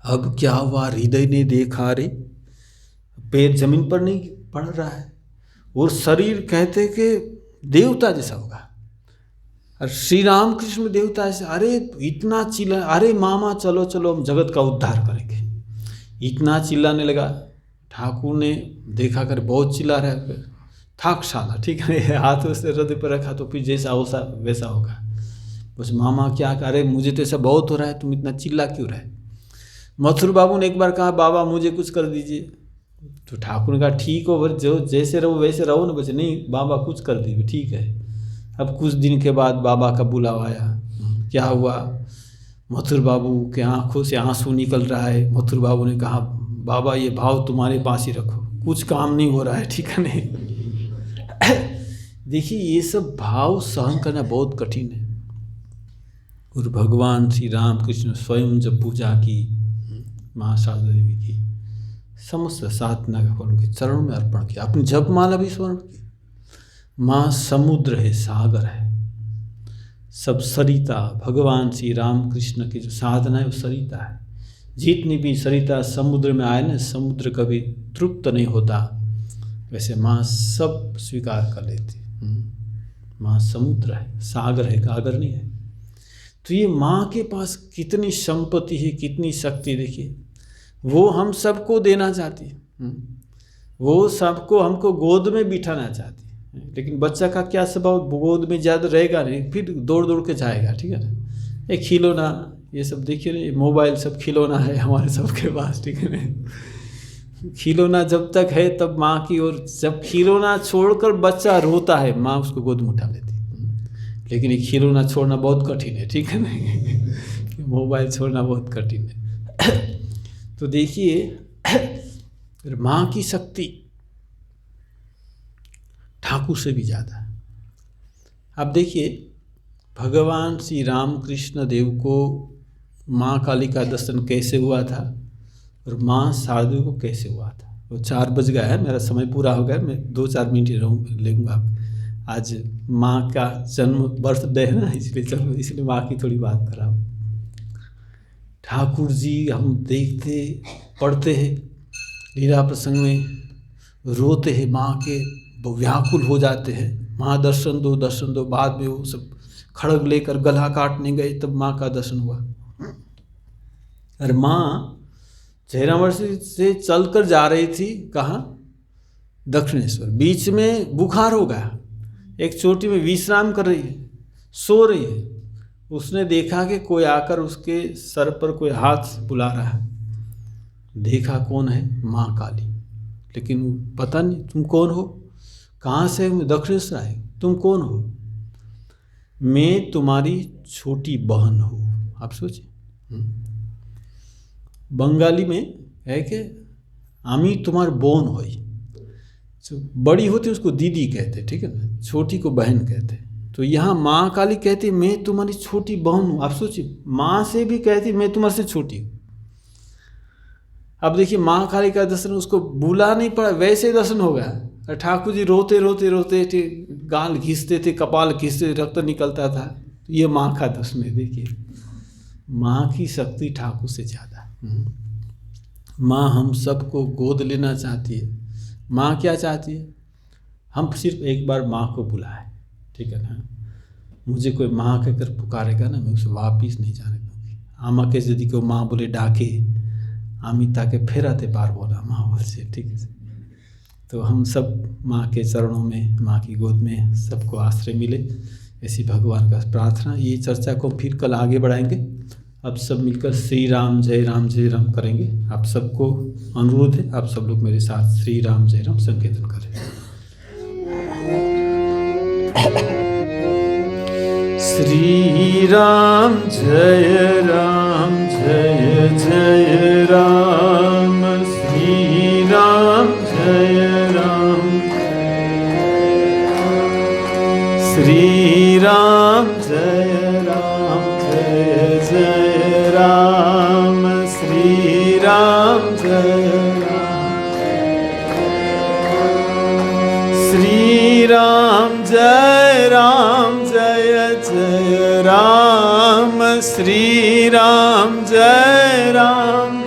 [SPEAKER 1] अब क्या हुआ, हृदय ने देखा रे, पैर जमीन पर नहीं पड़ रहा है और शरीर कहते कि देवता जैसा होगा। और श्री राम कृष्ण देवता ऐसे, अरे इतना चिल्ला, अरे मामा चलो चलो हम जगत का उद्धार करेंगे, इतना चिल्लाने लगा। ठाकुर ने देखा कर बहुत चिल्ला रहा है, थाक साला, ठीक है, हाथ उसने हृदय पर रखा तो फिर जैसा हो वैसा होगा। बस मामा क्या कह रहे, मुझे तो ऐसा बहुत हो रहा है, तुम इतना चिल्ला क्यों रहे। मथुर बाबू ने एक बार कहा, बाबा मुझे कुछ कर दीजिए। तो ठाकुर ने कहा ठीक हो, जो जैसे रहो वैसे रहो ना। बच्चे नहीं बाबा कुछ कर दीजिए, ठीक है। अब कुछ दिन के बाद बाबा का बुलावा आया। क्या हुआ, मथुर बाबू के आंखों से आंसू निकल रहा है। मथुर बाबू ने कहा, बाबा ये भाव तुम्हारे पास ही रखो, कुछ काम नहीं हो रहा है, ठीक है नहीं। देखिए ये सब भाव सहन करना बहुत कठिन है। और भगवान श्री राम कृष्ण स्वयं जब पूजा की माँ शारदा देवी की, समस्त साधना का फल उनके चरणों में अर्पण किया, अपनी जपमाला भी स्मरण की। माँ समुद्र है, सागर है, सब सरिता, भगवान श्री राम कृष्ण की जो साधना है वो सरिता है। जितनी भी सरिता समुद्र में आए ना, समुद्र कभी तृप्त नहीं होता, वैसे माँ सब स्वीकार कर लेती। माँ समुद्र है, सागर है, गागर नहीं है। तो ये माँ के पास कितनी संपत्ति है, कितनी शक्ति। देखिए वो हम सबको देना चाहती है, वो सबको हमको गोद में बिठाना चाहती है। लेकिन बच्चा का क्या स्वभाव, गोद में ज़्यादा रहेगा नहीं, फिर दौड़ दौड़ के जाएगा, ठीक है ना। एक खिलौना, ये सब देखिए ना, मोबाइल सब खिलौना है हमारे सबके पास, ठीक है ना। खिलौना जब तक है तब माँ की, और जब खिलौना छोड़कर बच्चा रोता है माँ उसको गोद में उठा लेती। लेकिन ये खिलौना छोड़ना बहुत कठिन है, ठीक है ना। मोबाइल छोड़ना बहुत कठिन है। तो देखिए माँ की शक्ति ठाकुर से भी ज़्यादा है। अब देखिए भगवान श्री राम कृष्ण देव को माँ काली का दर्शन कैसे हुआ था और माँ शारदा को कैसे हुआ था। वो 4 बज गया है, मेरा समय पूरा हो गया, मैं 2-4 मिनट लेऊँगा। आज माँ का जन्म बर्थडे है ना, इसलिए चलो इसलिए माँ की थोड़ी बात कर रहा हूँ। ठाकुर जी हम देखते पढ़ते हैं लीला प्रसंग में, रोते हैं, माँ के व्याकुल हो जाते हैं, माँ दर्शन दो दर्शन दो। बाद में वो सब खड़ग लेकर गला काटने गए, तब माँ का दर्शन हुआ। और माँ जयरामवर्षि से चलकर जा रही थी, कहाँ, दक्षिणेश्वर। बीच में बुखार हो गया, एक चोटी में विश्राम कर रही है, सो रही है। उसने देखा कि कोई आकर उसके सर पर कोई हाथ बुला रहा है। देखा कौन है, माँ काली। लेकिन पता नहीं तुम कौन हो, कहाँ से, मैं दक्षिणेश्वर आई, तुम कौन हो। मैं तुम्हारी छोटी बहन हूँ। आप सोचिए, बंगाली में है कि आमी तुम्हार बोन होई, बड़ी होती उसको दीदी कहते, ठीक है ना, छोटी को बहन कहते। तो यहाँ माँ काली कहती मैं तुम्हारी छोटी बहन हूँ। आप सोचिए, माँ से भी कहती मैं तुम्हारे से छोटी हूँ। अब देखिए माँ काली का दर्शन उसको बुला नहीं पड़ा, वैसे दर्शन हो गया। ठाकुर जी रोते रोते रोते थे, गाल घिसते थे, कपाल घिसते, रक्त निकलता था। तो ये माँ का दर्शन है। देखिए माँ की शक्ति ठाकुर से ज़्यादा। माँ हम सबको गोद लेना चाहती है। माँ क्या चाहती है, हम सिर्फ एक बार माँ को बुलाए, ठीक है ना। मुझे कोई माँ कहकर पुकारेगा ना, मैं उसे वापिस नहीं जाने दूँगी। आमा के यदि कोई माँ बोले डाके, आमी ताके फेराते पार बोला माँ बोल से, ठीक है। तो हम सब माँ के चरणों में, माँ की गोद में सबको आश्रय मिले, ऐसी भगवान का प्रार्थना। ये चर्चा को फिर कल आगे बढ़ाएंगे। अब सब मिलकर श्री राम जय राम करेंगे। आप सबको अनुरोध है, आप सब लोग मेरे साथ श्री राम जय राम संकीर्तन करें। श्री राम जय जय राम, श्री राम जय राम, श्री राम जय राम, श्री राम जय राम, श्री राम जय राम, जय जय राम, श्री राम जय राम,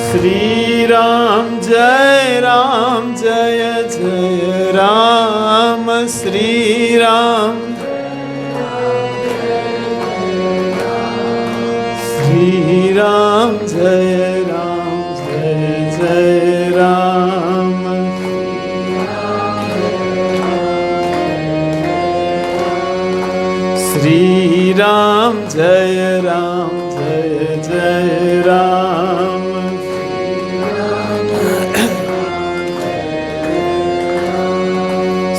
[SPEAKER 1] श्री राम जय राम, जय जय राम, श्री राम, श्री राम जय राम, जय जय राम, श्री राम जय राम, जय जय राम,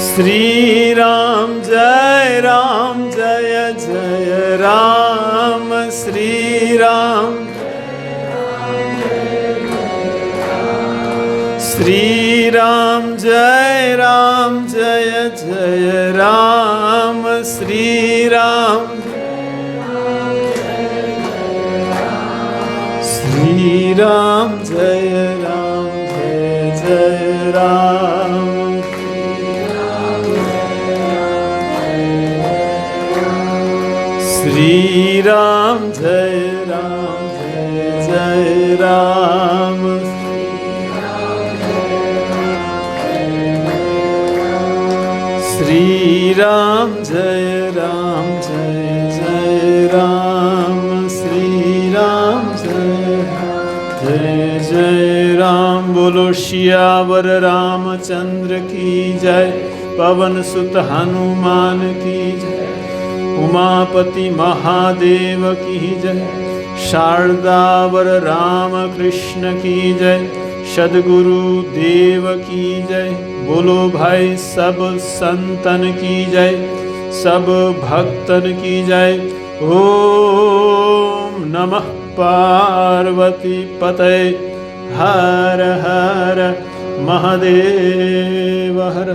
[SPEAKER 1] श्री राम जय राम, जय जय राम, श्री राम, श्री राम जय राम, जय जय राम, श्री राम, श्री राम जय राम, जय जय राम, श्री राम जय राम, जय जय राम, श्री राम जय राम, जय जय राम, श्री राम जय जय राम। बोलो सियावर रामचंद्र की जय, पवन सुत हनुमान की जय, उमापति महादेव की जय, शारदावर राम कृष्ण की जय, सद्गुरु देव की जय। बोलो भाई सब संतन की जय, सब भक्तन की जय। ओम नमः पार्वती पतये, हर हर महादेव हर।